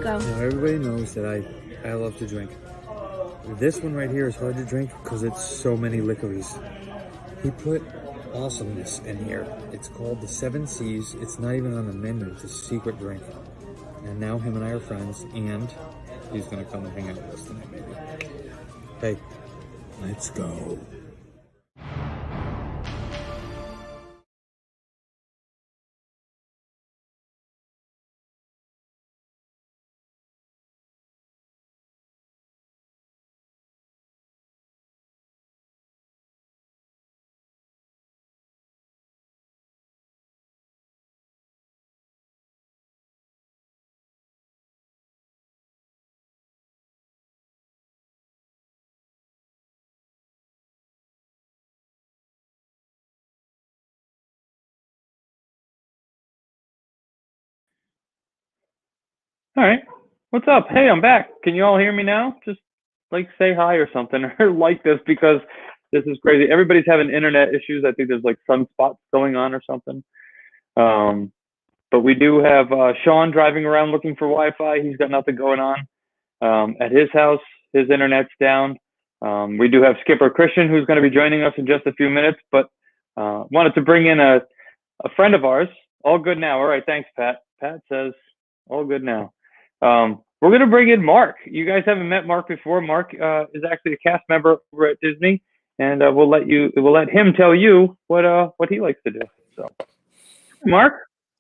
go. Now everybody knows that I love to drink. This one right here is hard to drink because it's so many licorice. He put awesomeness in here. It's called the 7 C's. It's not even on the menu. It's a secret drink. And now him and I are friends, and he's gonna come and hang out with us tonight, maybe. Hey, let's go. All right. What's up? Hey, I'm back. Can you all hear me now? Just like say hi or something or like this because this is crazy. Everybody's having internet issues. I think there's like sunspots going on or something. But we do have Sean driving around looking for Wi-Fi. He's got nothing going on. At his house, his internet's down. We do have Skipper Cristian, who's going to be joining us in just a few minutes, but wanted to bring in a friend of ours. All good now. All right. Thanks, Pat. Pat says all good now. We're going to bring in Mark. You guys haven't met Mark before. Mark is actually a cast member over at Disney, and we'll let him tell you what he likes to do. So, Mark,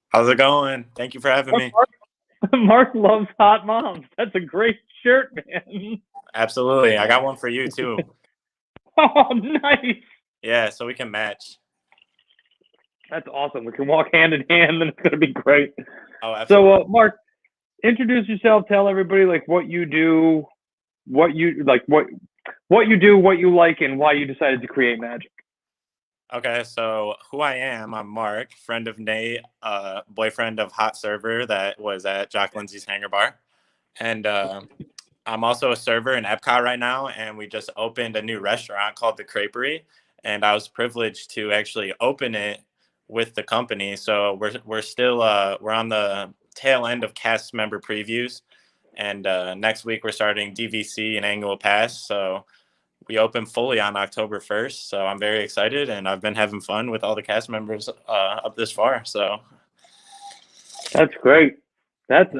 how's it going? Thank you for having me. Mark loves hot moms. That's a great shirt, man. Absolutely. I got one for you too. Oh, nice. Yeah, so we can match. That's awesome. We can walk hand in hand, and it's going to be great. Oh, absolutely. So, Mark, introduce yourself. Tell everybody like what you do, what you like, what you do, what you like, and why you decided to create magic. Okay, so who I am, I'm Mark, friend of Nate, boyfriend of Hot Server that was at Jock Lindsay's Hangar Bar. And I'm also a server in Epcot right now, and we just opened a new restaurant called The Creperie, and I was privileged to actually open it with the company. So we're still we're on the tail end of cast member previews, and next week we're starting DVC and annual pass. So we open fully on October 1st. So I'm very excited, and I've been having fun with all the cast members up this far. So that's great. That's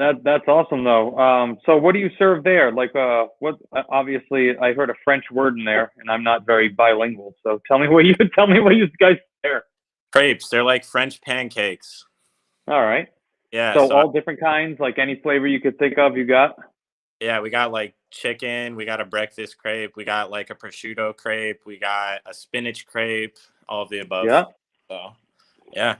awesome though. So what do you serve there? Like what? Obviously, I heard a French word in there, and I'm not very bilingual. So tell me what you guys serve. Crepes. They're like French pancakes. All right. Yeah. So all different kinds, like any flavor you could think of, you got? Yeah, we got like chicken, we got a breakfast crepe, we got like a prosciutto crepe, we got a spinach crepe, all of the above. Yeah. So, yeah.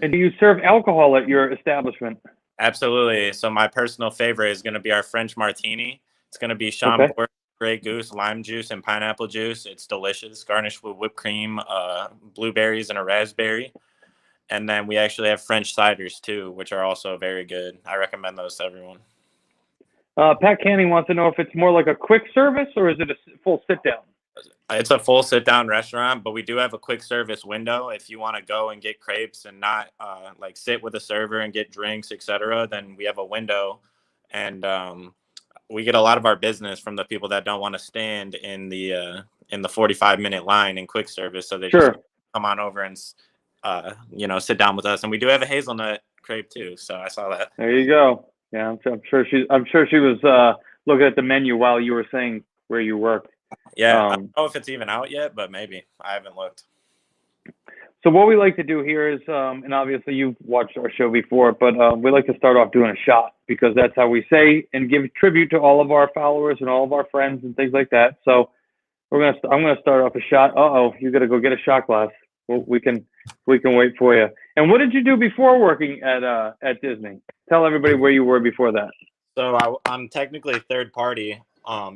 And do you serve alcohol at your establishment? Absolutely. So my personal favorite is going to be our French martini. It's going to be Chambord, Grey Goose, lime juice, and pineapple juice. It's delicious, garnished with whipped cream, blueberries, and a raspberry. And then we actually have French ciders too, which are also very good. I recommend those to everyone. Pat Canning wants to know if it's more like a quick service or is it a full sit down? It's a full sit down restaurant, but we do have a quick service window. If you want to go and get crepes and not like sit with a server and get drinks, etc., then we have a window, and we get a lot of our business from the people that don't want to stand in the 45-minute line in quick service, so they just come on over and sit down with us. And we do have a hazelnut crepe too, so I saw that. There you go. Yeah, I'm sure she was looking at the menu while you were saying where you work. Yeah, I don't know if it's even out yet, but maybe. I haven't looked. So what we like to do here is, and obviously you've watched our show before, but we like to start off doing a shot because that's how we say and give tribute to all of our followers and all of our friends and things like that. So I'm gonna start off a shot. You gotta go get a shot glass. We can wait for you. And what did you do before working at Disney? Tell everybody where you were before that. So I'm technically third party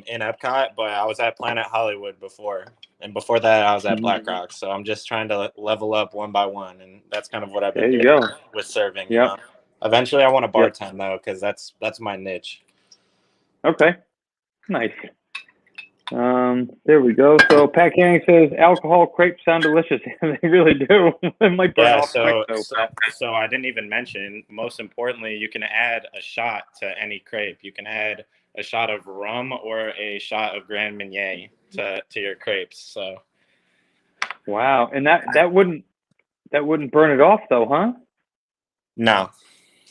in Epcot, but I was at Planet Hollywood before, and before that I was at Black Rock. So I'm just trying to level up one by one, and that's kind of what I've been doing with serving. Yeah. You know? Eventually, I want to bartend though, because that's my niche. Okay. Nice. There we go. So Pat Canning says alcohol crepes sound delicious. They really do. It might burn Yeah, off quick though. so I didn't even mention, most importantly, you can add a shot to any crepe. You can add a shot of rum or a shot of Grand Marnier to your crepes. So Wow, and that wouldn't burn it off though, huh? no.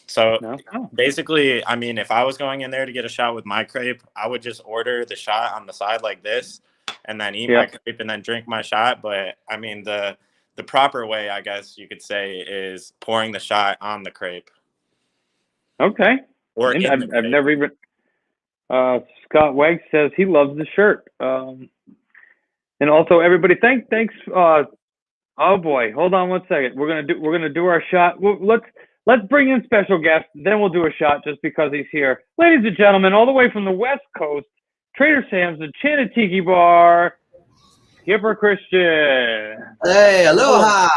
So No. Oh. basically, I mean, if I was going in there to get a shot with my crepe, I would just order the shot on the side like this, and then eat my crepe and then drink my shot. But I mean, the proper way, I guess you could say, is pouring the shot on the crepe. Okay. Or I've never even. Scott Wegg says he loves the shirt. And also everybody, thanks. Oh boy, hold on one second. We're gonna do our shot. Well, let's bring in special guests. Then we'll do a shot just because he's here. Ladies and gentlemen, all the way from the West Coast, Trader Sam's Enchanted Tiki Bar, Skipper Cristian. Hey, aloha.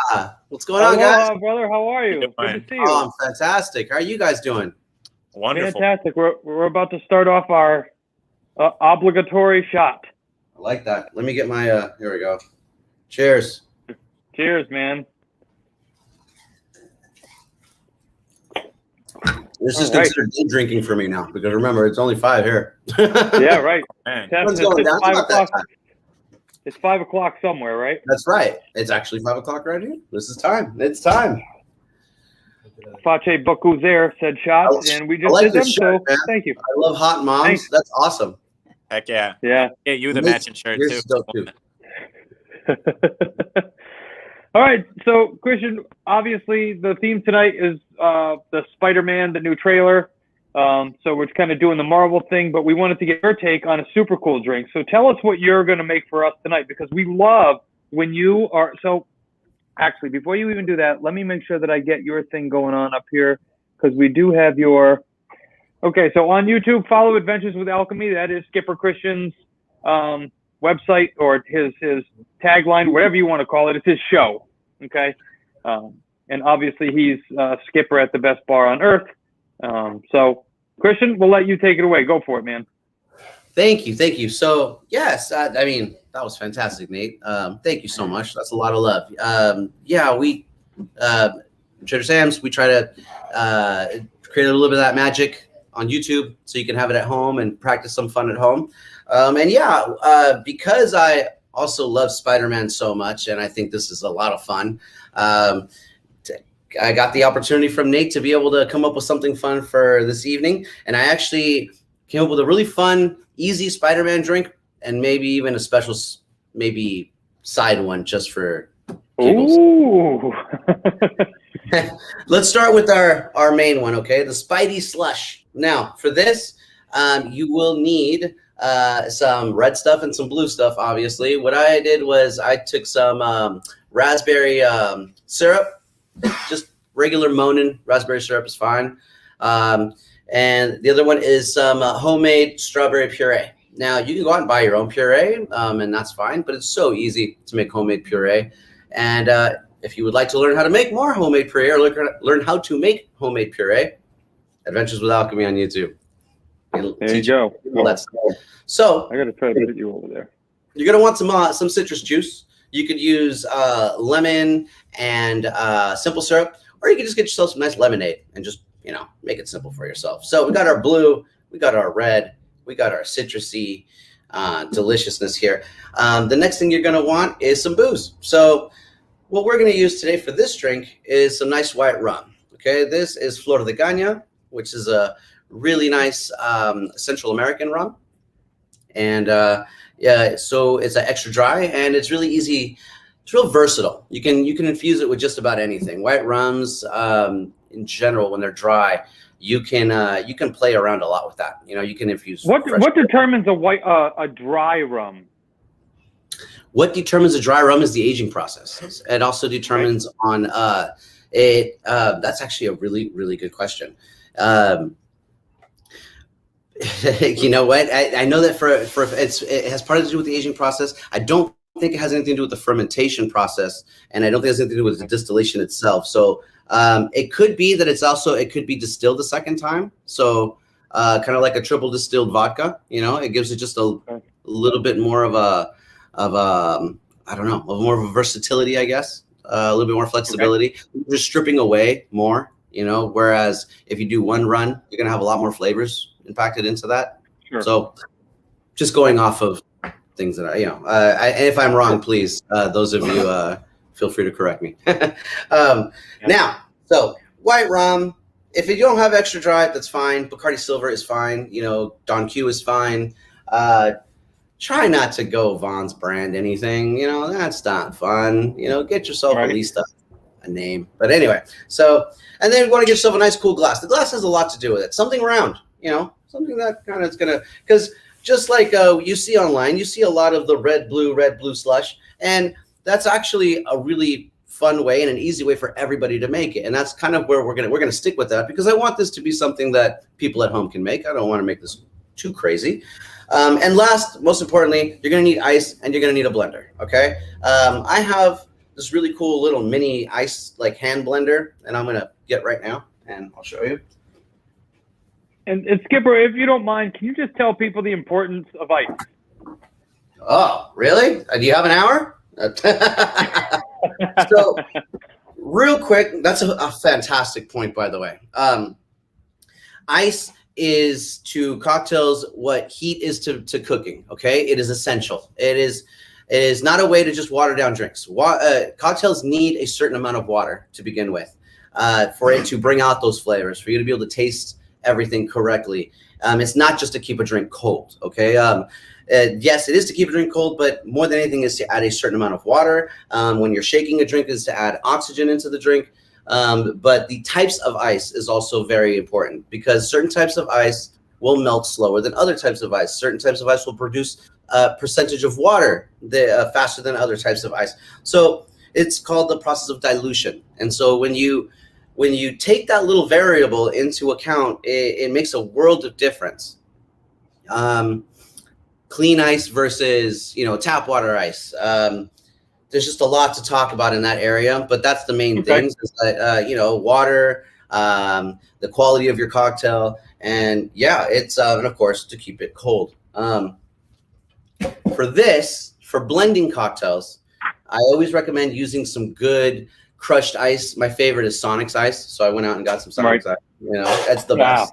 What's going on, guys? Aloha, brother. How are you? Good to see you. Oh, I'm fantastic. How are you guys doing? Wonderful. Fantastic. We're about to start off our obligatory shot. I like that. Let me get my, here we go. Cheers. Cheers, man. This is considered day drinking for me now because remember, it's only 5 here. Yeah, right. What's going down? It's 5 o'clock somewhere, right? That's right. It's actually 5 o'clock right here. This is time. It's time. Face Boku there said shots, and we just like did them, shirt, so thank you. I love hot moms. Thanks. That's awesome. Heck yeah. Yeah. Get you the matching shirt too. All right, so Cristian, obviously the theme tonight is the Spider-Man, the new trailer. So we're kind of doing the Marvel thing, but we wanted to get your take on a super cool drink. So tell us what you're going to make for us tonight, because we love when you are. So actually, before you even do that, let me make sure that I get your thing going on up here, because we do have your. Okay, so on YouTube, follow Adventures with Alchemy. That is Skipper Cristian's website, or his tagline, whatever you want to call it. It's his show. Okay, and obviously he's Skipper at the best bar on earth. So Cristian, we'll let you take it away. Go for it, man. Thank you. So yes, I mean, that was fantastic, Nate. Thank you so much. That's a lot of love. Yeah, we Trader Sam's, we try to create a little bit of that magic on YouTube so you can have it at home and practice some fun at home. And yeah, because I also love Spider-Man so much, and I think this is a lot of fun. I got the opportunity from Nate to be able to come up with something fun for this evening, and I actually came up with a really fun, easy Spider-Man drink, and maybe even a special, maybe side one just for giggles. Ooh. Let's start with our main one, okay? The Spidey Slush. Now, for this, you will need some red stuff and some blue stuff, obviously. What I did was I took some raspberry syrup, just regular Monin raspberry syrup is fine. And the other one is some homemade strawberry puree. Now, you can go out and buy your own puree, and that's fine, but it's so easy to make homemade puree. And if you would like to learn how to make more homemade puree or learn how to make homemade puree, Adventures with Alchemy on YouTube. There you go. So I got to try to get you over there. You're going to want some citrus juice. You could use lemon and simple syrup, or you could just get yourself some nice lemonade and just, make it simple for yourself. So we got our blue, we got our red, we got our citrusy deliciousness here. The next thing you're going to want is some booze. So what we're going to use today for this drink is some nice white rum. Okay, this is Flor de Caña, which is a really nice Central American rum. And yeah, so it's extra dry and it's really easy. It's real versatile. You can infuse it with just about anything. White rums, in general, when they're dry, you can play around a lot with that. You can infuse. What determines a dry rum? What determines a dry rum is the aging process. It also determines on it. That's actually a really, really good question. You know what? I know that it has part to do with the aging process. I don't think it has anything to do with the fermentation process, and I don't think it has anything to do with the distillation itself. So it could be that it could be distilled a second time. So kind of like a triple distilled vodka. You know, it gives it just a little bit more of a I don't know, more of a versatility, I guess. A little bit more flexibility. Just stripping away more. You know, whereas if you do one run, you're gonna have a lot more flavors impacted into that. Sure. So, just going off of things that and if I'm wrong, please, those of you, feel free to correct me. Now, so white rum. If you don't have extra dry, that's fine. Bacardi Silver is fine. You know, Don Q is fine. Try not to go Vaughn's brand anything. You know, that's not fun. You know, get yourself at least a name. But anyway, so, and then you want to get yourself a nice cool glass. The glass has a lot to do with it. Something round, you know, something that kind of is going to, because just like you see online, you see a lot of the red, blue slush. And that's actually a really fun way and an easy way for everybody to make it. And that's kind of where we're going to stick with that, because I want this to be something that people at home can make. I don't want to make this too crazy. And last, most importantly, you're going to need ice and you're going to need a blender. Okay. I have this really cool little mini ice like hand blender, and I'm going to get right now and I'll show you. And Skipper, if you don't mind, can you just tell people the importance of ice? Oh, really? Do you have an hour? So real quick, that's a fantastic point, by the way. Ice is to cocktails what heat is to cooking. Okay, it is essential. It is not a way to just water down drinks. Cocktails need a certain amount of water to begin with, for it to bring out those flavors, for you to be able to taste everything correctly. It's not just to keep a drink cold. Okay. Yes, it is to keep a drink cold, but more than anything is to add a certain amount of water. When you're shaking a drink, is to add oxygen into the drink. But the types of ice is also very important, because certain types of ice will melt slower than other types of ice. Certain types of ice will produce a percentage of water faster than other types of ice. So it's called the process of dilution. And so when you take that little variable into account, it makes a world of difference. Clean ice versus, tap water ice. There's just a lot to talk about in that area, but that's the main things. Is that, water, the quality of your cocktail, and it's and of course to keep it cold. For blending cocktails, I always recommend using some good crushed ice. My favorite is Sonic's ice, so I went out and got some Sonic's ice. That's the best.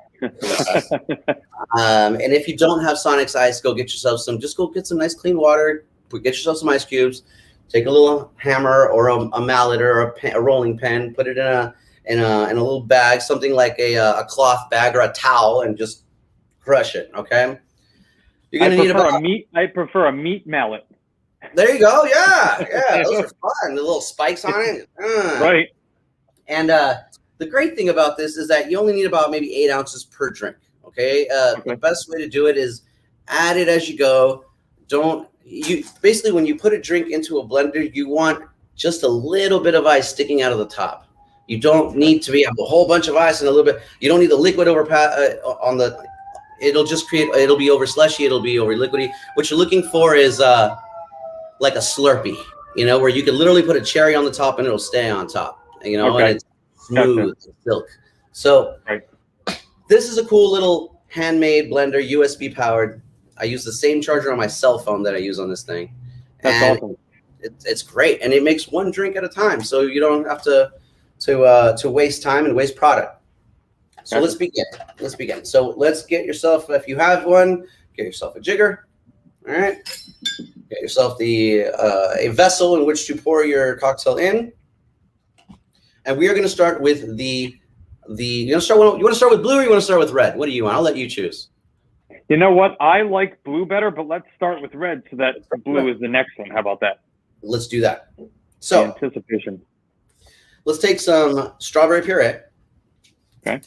And if you don't have Sonic's ice, go get yourself some. Just go get some nice clean water. Get yourself some ice cubes. Take a little hammer or a mallet or a rolling pin. Put it in a little bag, something like a cloth bag or a towel, and just crush it. Okay. You're gonna need about I prefer a meat mallet. There you go. Yeah, those are fun. The little spikes on it. Right. And the great thing about this is that you only need about maybe 8 ounces per drink. Okay. The best way to do it is add it as you go. Basically when you put a drink into a blender, you want just a little bit of ice sticking out of the top. You don't need to have a whole bunch of ice and a little bit. You don't need the liquid over on the. It'll just it'll be over slushy. It'll be over liquidy. What you're looking for is like a Slurpee, where you can literally put a cherry on the top and it'll stay on top, and it's smooth silk. So this is a cool little handmade blender, USB powered. I use the same charger on my cell phone that I use on this thing. That's awesome. It's great, and it makes one drink at a time, so you don't have to waste time and waste product. So let's begin. So let's get yourself, if you have one, get yourself a jigger. All right. Get yourself a vessel in which to pour your cocktail in. And we are going to start with you want to start with blue or you want to start with red? What do you want? I'll let you choose. You know what? I like blue better, but let's start with red so that blue is the next one. How about that? Let's do that. So anticipation. Let's take some strawberry puree. Okay.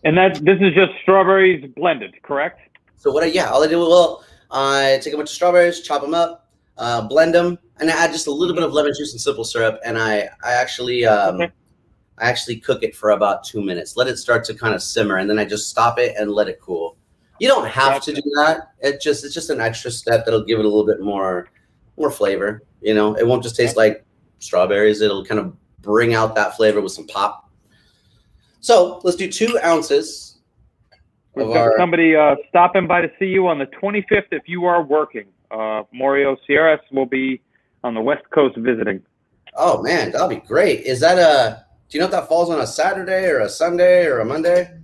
And this is just strawberries blended, correct? So all I do, I take a bunch of strawberries, chop them up, blend them, and I add just a little bit of lemon juice and simple syrup, and I actually cook it for about 2 minutes. Let it start to kind of simmer, and then I just stop it and let it cool. You don't have to do that. It's just an extra step that'll give it a little bit more flavor. It won't just taste like strawberries. It'll kind of bring out that flavor with some pop. So let's do 2 ounces We've got somebody stopping by to see you on the 25th if you are working. Mario Sierras will be on the West Coast visiting. Oh man, that'll be great. Is that do you know if that falls on a Saturday or a Sunday or a Monday?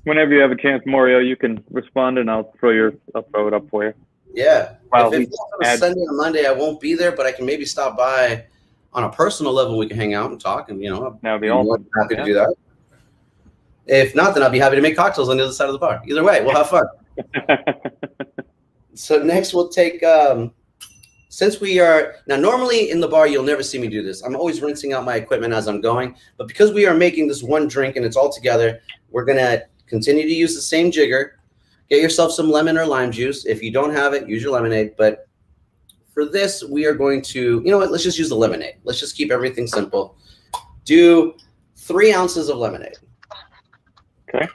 Whenever you have a chance, Mario, you can respond and I'll throw it up for you. Yeah. Well, if it's on a Sunday or Monday, I won't be there, but I can maybe stop by on a personal level. We can hang out and talk, and that'd be awesome. Happy to do that. If not, then I'll be happy to make cocktails on the other side of the bar. Either way, we'll have fun. So next we'll take, since we are, now normally in the bar, you'll never see me do this. I'm always rinsing out my equipment as I'm going. But because we are making this one drink and it's all together, we're going to continue to use the same jigger. Get yourself some lemon or lime juice. If you don't have it, use your lemonade. But for this, we are going to, you know what, let's just use the lemonade. Let's just keep everything simple. Do 3 ounces of lemonade. Okay.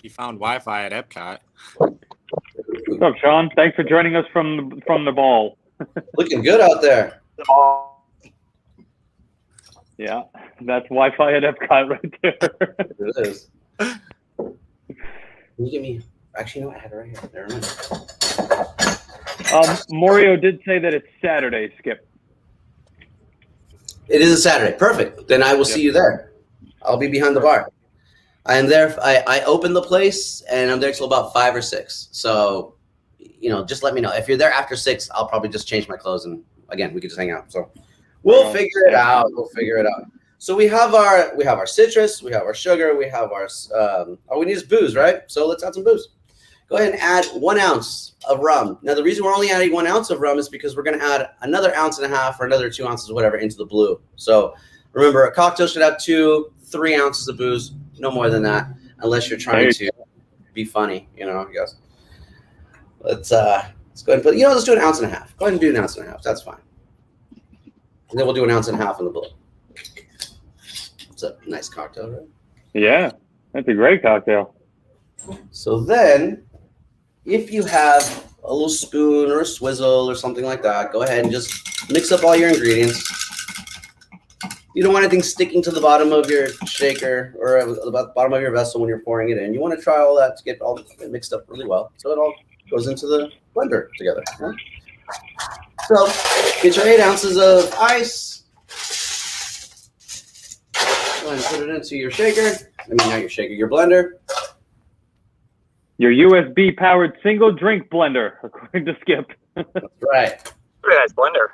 You found Wi-Fi at Epcot. What's up, Sean? Thanks for joining us from the ball. Looking good out there. Yeah, that's Wi-Fi at Epcot right there. It is. Can you give me? Actually, no, I have it right here. Never mind. Mario did say that it's Saturday, Skip. It is a Saturday. Perfect. Then I will see you there. I'll be behind the bar. I am there. I open the place, and I'm there till about 5 or 6. So, just let me know. If you're there after 6, I'll probably just change my clothes, and again, we can just hang out. So, we'll figure it out. So we have our citrus, we have our sugar, we have our all we need is booze, right? So let's add some booze. Go ahead and add 1 ounce of rum. Now the reason we're only adding 1 ounce of rum is because we're going to add another 1.5 ounces or another 2 ounces, whatever, into the blue. So remember, a cocktail should have 2-3 ounces of booze, no more than that, unless you're trying to be funny, I guess. Let's go ahead and put, let's do 1.5 ounces. Go ahead and do 1.5 ounces. That's fine. And then we'll do 1.5 ounces in the blue. It's a nice cocktail, right? Yeah, that's a great cocktail. So then, if you have a little spoon or a swizzle or something like that, go ahead and just mix up all your ingredients. You don't want anything sticking to the bottom of your shaker or the bottom of your vessel when you're pouring it in. You want to try all that to get all mixed up really well, so it all goes into the blender together. Right? So get your 8 ounces of ice. Go ahead and put it into your shaker. Not your shaker, your blender. Your USB powered single drink blender, according to Skip. That's right. Pretty nice blender.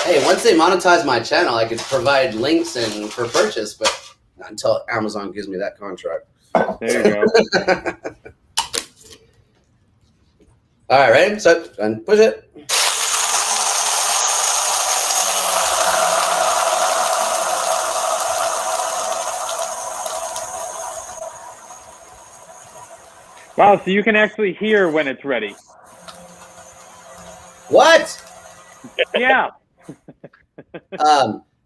Hey, once they monetize my channel, I could provide links and for purchase, but not until Amazon gives me that contract. There you go. All right, ready? So, and push it. Wow, so you can actually hear when it's ready. What? Yeah.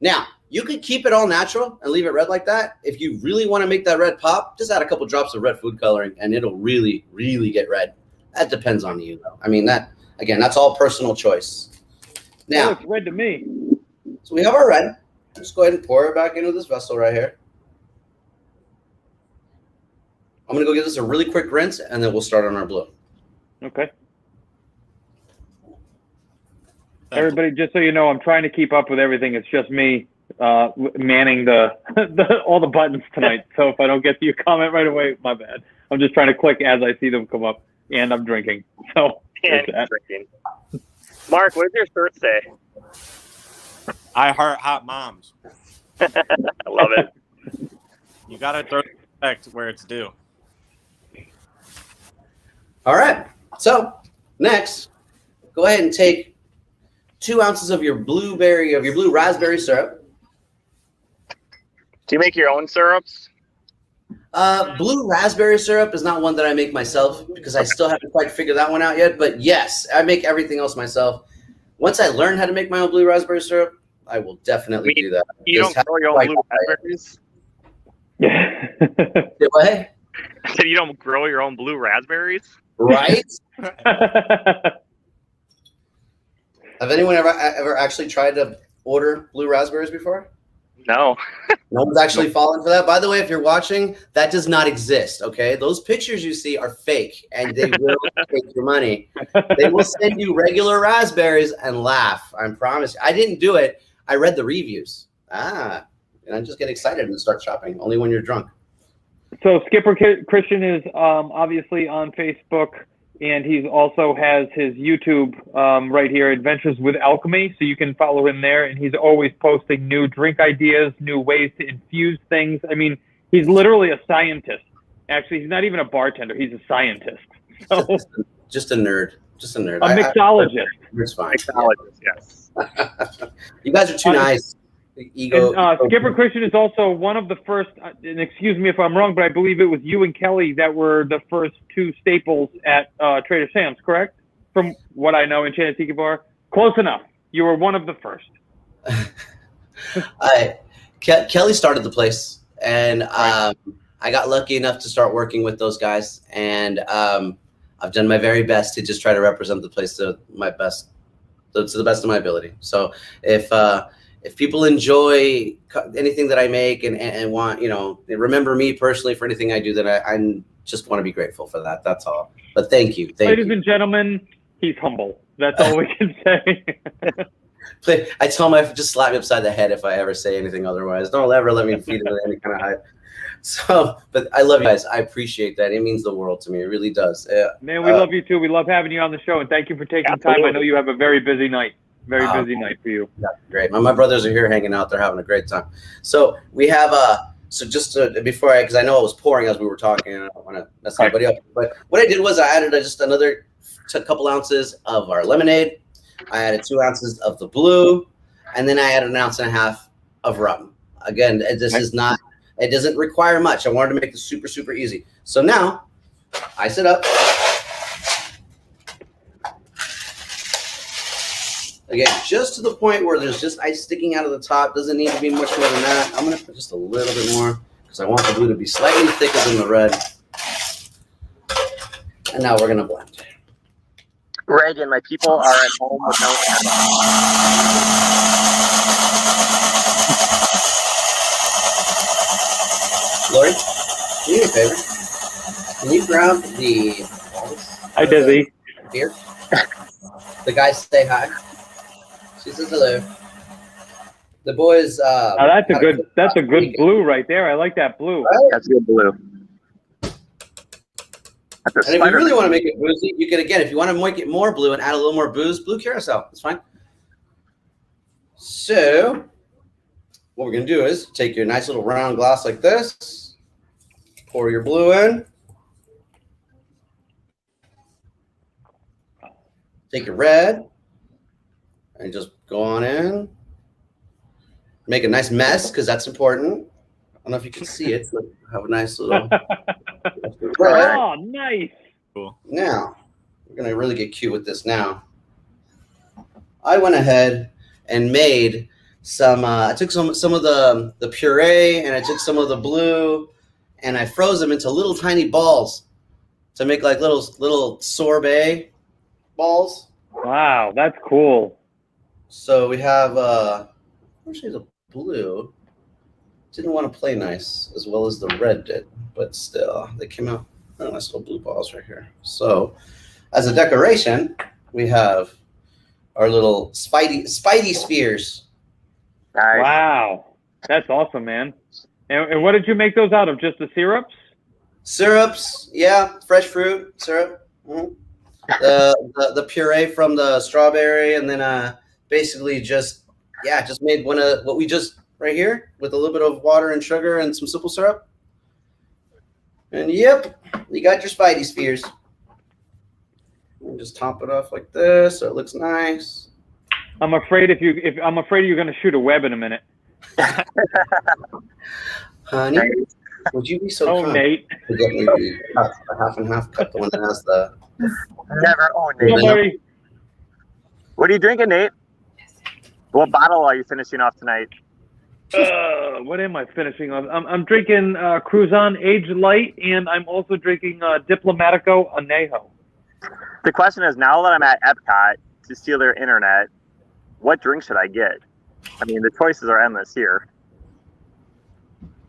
Now, you could keep it all natural and leave it red like that. If you really want to make that red pop, just add a couple drops of red food coloring, and it'll really, really get red. That depends on you, though. That's all personal choice. Now, it looks red to me. So we have our red. Just go ahead and pour it back into this vessel right here. I'm going to go give this a really quick rinse, and then we'll start on our blue. Okay. Everybody, just so you know, I'm trying to keep up with everything. It's just me manning all the buttons tonight. So if I don't get to your comment right away, my bad. I'm just trying to click as I see them come up, and I'm drinking. So and drinking. Mark, what does your shirt say? I heart hot moms. I love it. You gotta throw respect where it's due. All right. So next, go ahead and take 2 ounces of your blue raspberry syrup. Do you make your own syrups? Blue raspberry syrup is not one that I make myself because I still haven't quite figured that one out yet. But yes, I make everything else myself. Once I learn how to make my own blue raspberry syrup, I will definitely do that. You don't grow your own blue raspberries? What? I said you don't grow your own blue raspberries? Right? Have anyone ever actually tried to order blue raspberries before? No. No one's actually fallen for that. By the way, if you're watching, that does not exist, okay? Those pictures you see are fake, and they will take your money. They will send you regular raspberries and laugh. I promise you. I didn't do it. I read the reviews. And I just get excited and start shopping, only when you're drunk. So Skipper Christian is obviously on Facebook, and he also has his YouTube right here, Adventures with Alchemy. So you can follow him there, and he's always posting new drink ideas, new ways to infuse things. I mean, he's literally a scientist. Actually, he's not even a bartender. He's a scientist. So, just a nerd. Just a nerd. A mixologist. It's fine. Mixologist, yes. You guys are too nice. Skipper Christian is also one of the first, and excuse me if I'm wrong, but I believe it was you and Kelly that were the first two staples at Trader Sam's, correct? From what I know, Enchanted Tiki Bar. Close enough. You were one of the first. Kelly started the place, and I got lucky enough to start working with those guys, and I've done my very best to just try to represent the place to my best, to the best of my ability. So if people enjoy anything that I make and want, remember me personally for anything I do, then I just want to be grateful for that. That's all. But thank you. Ladies and gentlemen, he's humble. That's all we can say. I tell him, just slap me upside the head if I ever say anything otherwise. Don't ever let me feed into any kind of hype. So, but I love you guys. I appreciate that. It means the world to me. It really does. Man, we love you too. We love having you on the show, and thank you for taking time. I know you have a very busy night. Very busy night for you. Yeah, great. My brothers are here hanging out. They're having a great time. So we have so just before because I know it was pouring as we were talking, and I don't want to mess anybody up. But what I did was I added just another couple ounces of our lemonade. I added 2 ounces of the blue, and then I added 1.5 ounces of rum. Again, this is not. It doesn't require much. I wanted to make this super, super easy. So now ice it up. Again, just to the point where there's just ice sticking out of the top. Doesn't need to be much more than that. I'm going to put just a little bit more because I want the blue to be slightly thicker than the red. And now we're going to blend. Reagan, my people are at home with no Lori, do me a favor. Can you grab the Hi, Dizzy. Beer? The guys say hi. She says hello. The boys. Now that's a good blue right there. I like that blue. Right? That's good blue. And if you really want to make it boozy, you can, again, if you want to make it more blue and add a little more booze, blue curacao. That's fine. So what we're going to do is take your nice little round glass like this, pour your blue in, take your red, and just go on in. Make a nice mess because that's important. I don't know if you can see it, but have a nice little red. Oh, nice. Cool. Now, we're going to really get cute with this now. I went ahead and made some, I took some of the puree and I took some of the blue and I froze them into little tiny balls to make like little sorbet balls. Wow, that's cool. So we have, actually the blue didn't want to play nice as well as the red did, but still they came out nice little blue balls right here. So as a decoration, we have our little Spidey spheres. Nice. Wow, that's awesome, man. And what did you make those out of? Just the syrups? Syrups, yeah, fresh fruit syrup. Mm-hmm. The puree from the strawberry, and then basically just made one of what we just right here with a little bit of water and sugar and some simple syrup. And yep, you got your Spidey spheres. And just top it off like this so it looks nice. I'm afraid I'm afraid you're gonna shoot a web in a minute. Honey, would you be so kind Nate. to get me the half and half cup, the one that has the Never own Nate. What are you drinking, Nate? What bottle are you finishing off tonight? What am I finishing on? I'm drinking Cruzan Aged Light, and I'm also drinking Diplomatico Añejo. The question is, now that I'm at Epcot to steal their internet, what drink should I get? I mean, the choices are endless here.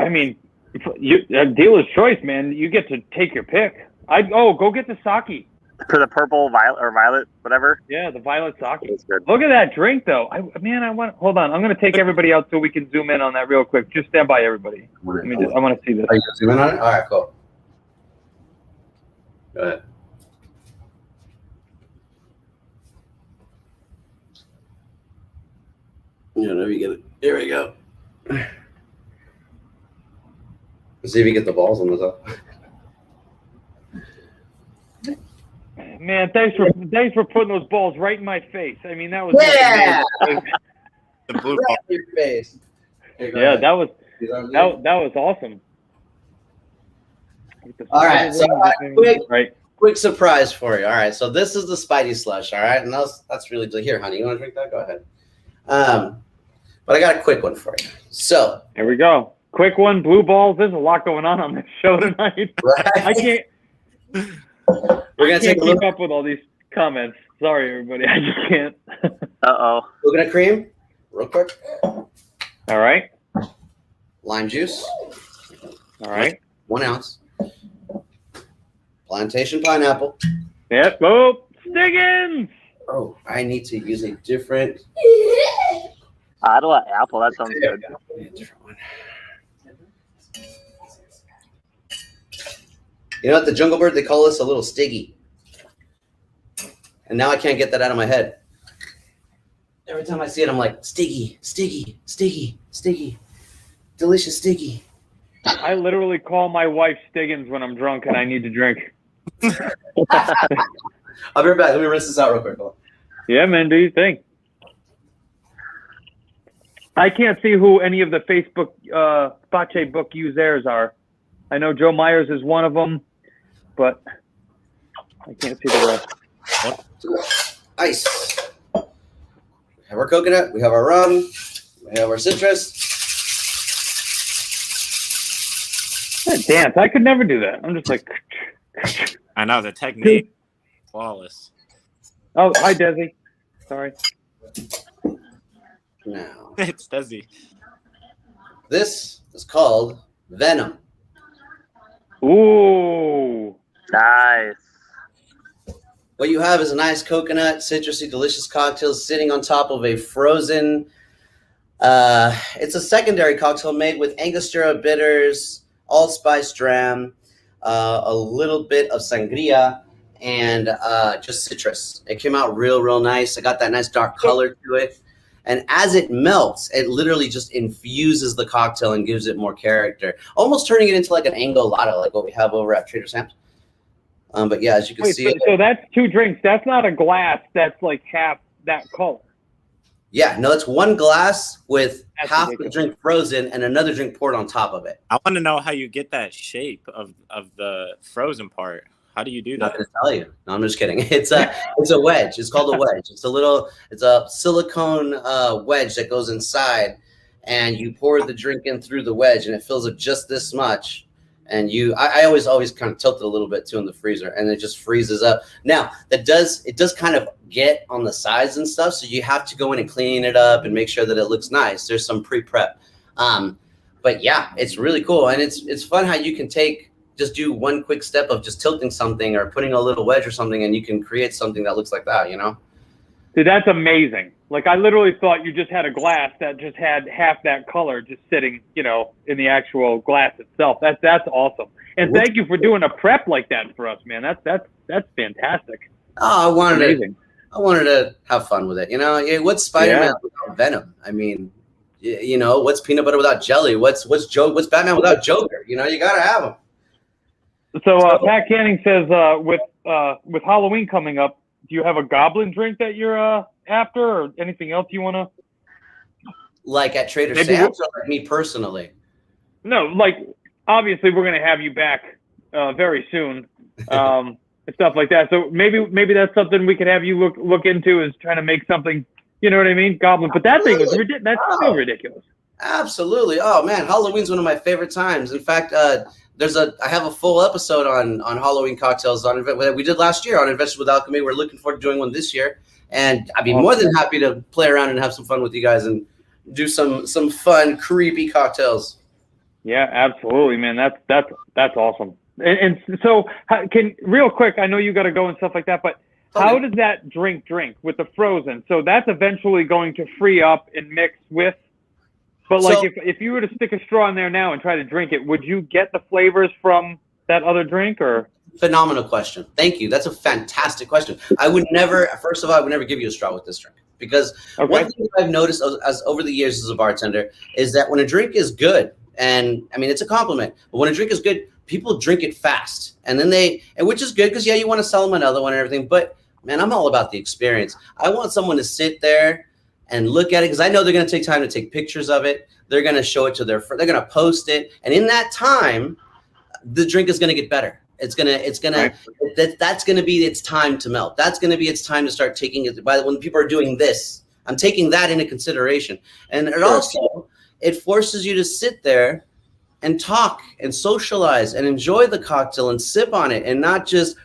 I mean, dealer's choice, man. You get to take your pick. Go get the sake. For the purple, violet, whatever. Yeah, the violet sake. That's good. Look at that drink, though. Hold on. I'm going to take everybody out so we can zoom in on that real quick. Just stand by, everybody. I want to see this. Are you zooming on it? All right, cool. Go ahead. Yeah, let me get it. Here we go. Let's see if you get the balls on the top. Man, thanks for putting those balls right in my face. I mean, that was The blue Right ball. in your face. Here, go yeah, ahead. that was awesome. All right, so right. quick surprise for you. All right, so this is the Spidey slush. All right, and that's really here, honey. You want to drink that? Go ahead. But I got a quick one for you. So Here we go. Quick one, blue balls. There's a lot going on this show tonight. right? I can't. We're gonna take a keep look. up with all these comments. Sorry, everybody. I just can't. Coconut cream, real quick. All right. Lime juice, All right. 1 ounce. Plantation pineapple. Yep. Oh, Stiggins. Oh, I need to use a different. Ottawa apple. That sounds good. A different one. You know what, the Jungle Bird, they call this a little Stiggy. And now I can't get that out of my head. Every time I see it, I'm like, Stiggy, Stiggy, Stiggy, Stiggy. Delicious Stiggy. I literally call my wife Stiggins when I'm drunk and I need to drink. I'll be right back. Let me rinse this out real quick. Hold on. Yeah, man, do you think? I can't see who any of the Facebook Spache book users are. I know Joe Myers is one of them, but I can't see the rest. Ice. We have our coconut. We have our rum. We have our citrus. Dance. I could never do that. I'm just like. I know the technique. Flawless. Oh, hi, Desi. Sorry. Now, It's Desi. this is called Venom. Ooh. Nice. What you have is a nice coconut, citrusy, delicious cocktail sitting on top of a frozen. It's a secondary cocktail made with Angostura bitters, allspice dram, a little bit of sangria, and just citrus. It came out real nice. I got that nice dark color to it. And as it melts, it literally just infuses the cocktail and gives it more character, almost turning it into like an Angolata, like what we have over at Trader Sam's. But yeah, as you can see, so that's 2 drinks. That's not a glass. That's like half that color. yeah, no, it's one glass with That's half ridiculous. the drink frozen and another drink poured on top of it. I want to know how you get that shape of the frozen part. How do you do I'm not that? gonna tell you. No, I'm just kidding. It's a wedge. It's called a wedge. It's a silicone wedge that goes inside, and you pour the drink in through the wedge, and it fills up just this much. And I always kind of tilt it a little bit too in the freezer, and it just freezes up. Now it does kind of get on the sides and stuff, so you have to go in and clean it up and make sure that it looks nice. There's some pre-prep, but yeah, it's really cool, and it's fun how you can just do one quick step of just tilting something or putting a little wedge or something, and you can create something that looks like that, you know? Dude, that's amazing. Like, I literally thought you just had a glass that just had half that color just sitting, in the actual glass itself. That's awesome. And thank you for doing a prep like that for us, man. That's fantastic. Oh, I Amazing. wanted to have fun with it. What's Spider-Man without Venom? I mean, what's peanut butter without jelly? What's Batman without Joker? You gotta have them. So Pat Canning says, with Halloween coming up, do you have a goblin drink that you're after, or anything else you want to? Like at Trader Maybe Sam's, or like me personally? No, like obviously we're gonna have you back very soon, and stuff like that. So maybe that's something we could have you look into, is trying to make something. You know what I mean? Goblin, but that thing was ridiculous. That's still ridiculous. Absolutely. Oh man, Halloween's one of my favorite times. In fact, I have a full episode on Halloween cocktails we did last year on Adventures with Alchemy. We're looking forward to doing one this year, and I'd be more than happy to play around and have some fun with you guys and do some fun creepy cocktails. Yeah, absolutely, man. That's awesome. And so, real quick, I know you got to go and stuff like that, but how does that drink with the frozen? So that's eventually going to free up and mix with. But like, if you were to stick a straw in there now and try to drink it, would you get the flavors from that other drink or? Phenomenal question. Thank you. That's a fantastic question. I would never, first of all, I would never give you a straw with this drink because one thing that I've noticed as over the years as a bartender is that when a drink is good, and I mean, it's a compliment, but when a drink is good, people drink it fast. And then which is good because, yeah, you want to sell them another one and everything. But man, I'm all about the experience. I want someone to sit there and look at it because I know they're going to take time to take pictures of it. They're going to show it to they're going to post it. And in that time, the drink is going to get better. That's going to be its time to melt. That's going to be its time to start taking it. When people are doing this, I'm taking that into consideration. And it also, it forces you to sit there and talk and socialize and enjoy the cocktail and sip on it and not just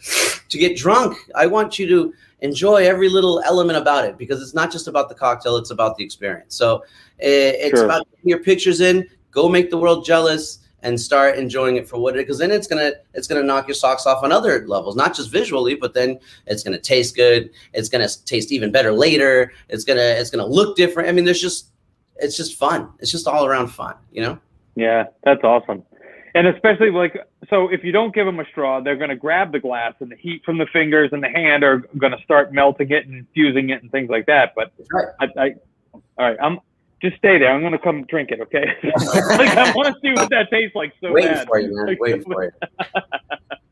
to get drunk. I want you to enjoy every little element about it because it's not just about the cocktail, it's about the experience. So it's about getting your pictures in, go make the world jealous and start enjoying it for what it is, because then it's gonna knock your socks off on other levels, not just visually, but then it's gonna taste good. It's gonna taste even better later. It's gonna look different. I mean, it's just fun. It's just all around fun, you know? Yeah, that's awesome. And especially so if you don't give them a straw, they're going to grab the glass and the heat from the fingers and the hand are going to start melting it and fusing it and things like that. But all right, just stay there. I'm going to come drink it, okay? I want to see what that tastes like so Waiting bad. for you, man. Waiting for you.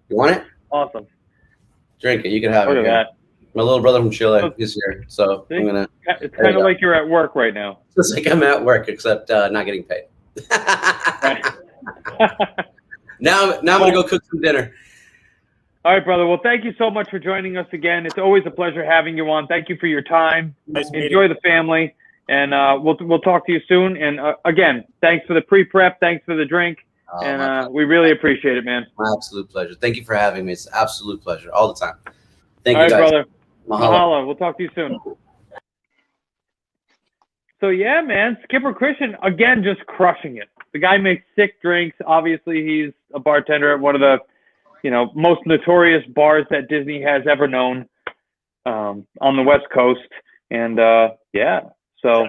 You want it? Awesome. Drink it. You can have Look it. at that. My little brother from Chile is here, so See? I'm gonna. It's kind of like you're at work right now. It's like I'm at work, except not getting paid. Now I'm gonna go cook some dinner. All right, brother. Well, thank you so much for joining us again. It's always a pleasure having you on. Thank you for your time. Enjoy the family, and we'll talk to you soon. And again, thanks for the pre-prep. Thanks for the drink, and we really appreciate it, man. My absolute pleasure. Thank you for having me. It's an absolute pleasure all the time. Thank you, guys. Brother. Mahalo. We'll talk to you soon. So yeah, man, Skipper Cristian again, just crushing it. The guy makes sick drinks. Obviously, he's a bartender at one of the, most notorious bars that Disney has ever known, on the West Coast. And so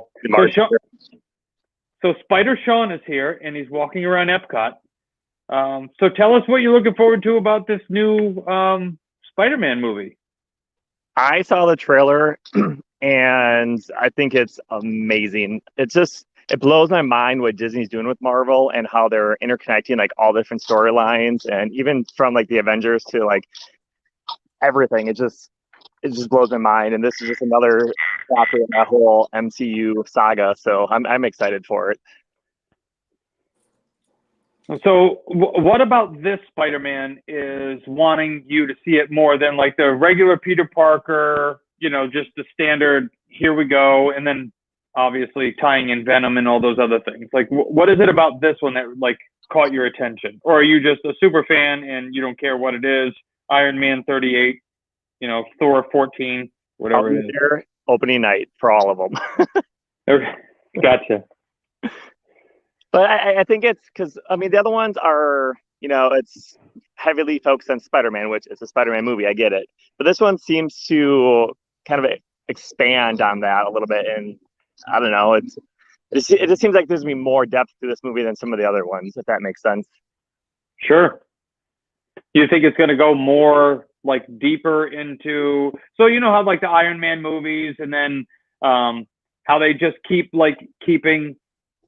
Spider Sean is here, and he's walking around Epcot. So tell us what you're looking forward to about this new Spider-Man movie. I saw the trailer and I think it's amazing. It blows my mind what Disney's doing with Marvel and how they're interconnecting like all different storylines, and even from like the Avengers to like everything. It just blows my mind. And this is just another chapter in that whole MCU saga. So I'm excited for it. So what about this Spider-Man is wanting you to see it more than like the regular Peter Parker, just the standard, here we go, and then obviously tying in Venom and all those other things? Like, what is it about this one that like caught your attention? Or are you just a super fan and you don't care what it is? Iron Man 38, Thor 14, whatever it is. Opening night for all of them. Gotcha. But I think it's because, the other ones are, it's heavily focused on Spider-Man, which is a Spider-Man movie. I get it. But this one seems to kind of expand on that a little bit. And I don't know. It just seems like there's going to be more depth to this movie than some of the other ones, if that makes sense. Sure. You think it's going to go more like deeper into, so how like the Iron Man movies, and then how they just keeping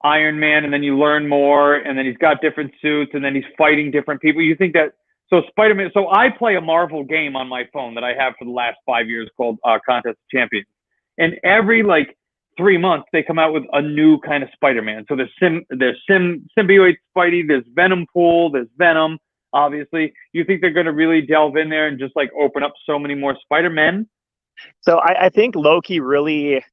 Iron Man, and then you learn more, and then he's got different suits, and then he's fighting different people. You think that, so Spider-Man, so I play a Marvel game on my phone that I have for the last 5 years called Contest of Champions. And every 3 months they come out with a new kind of Spider-Man. So there's symbiote Spidey, there's Venom Pool, there's Venom, obviously. You think they're going to really delve in there and just open up so many more Spider-Men? So I think Loki really,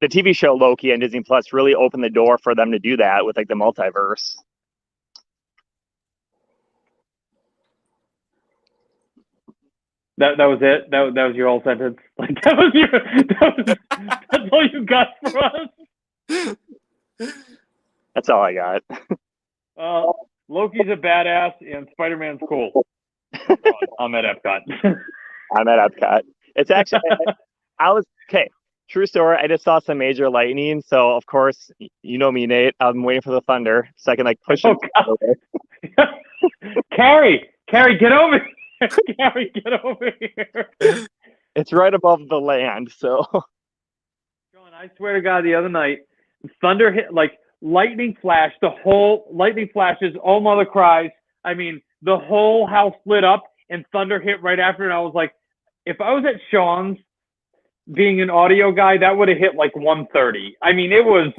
the TV show Loki and Disney Plus really opened the door for them to do that with the multiverse. That was it. That was your whole sentence. That's all you got for us. That's all I got. Loki's a badass and Spider-Man's cool. I'm at Epcot. I'm at Epcot. It's actually, okay. True story. I just saw some major lightning, so of course, you know me, Nate. I'm waiting for the thunder so I can like push it. Carrie, get over here. Carrie, get over here. It's right above the land, so. Sean, I swear to God, the other night, thunder hit, like lightning flash. The whole lightning flashes, all mother cries. I mean, the whole house lit up, and thunder hit right after. And I was like, if I was at Sean's, being an audio guy, that would have hit like 130. I mean, it was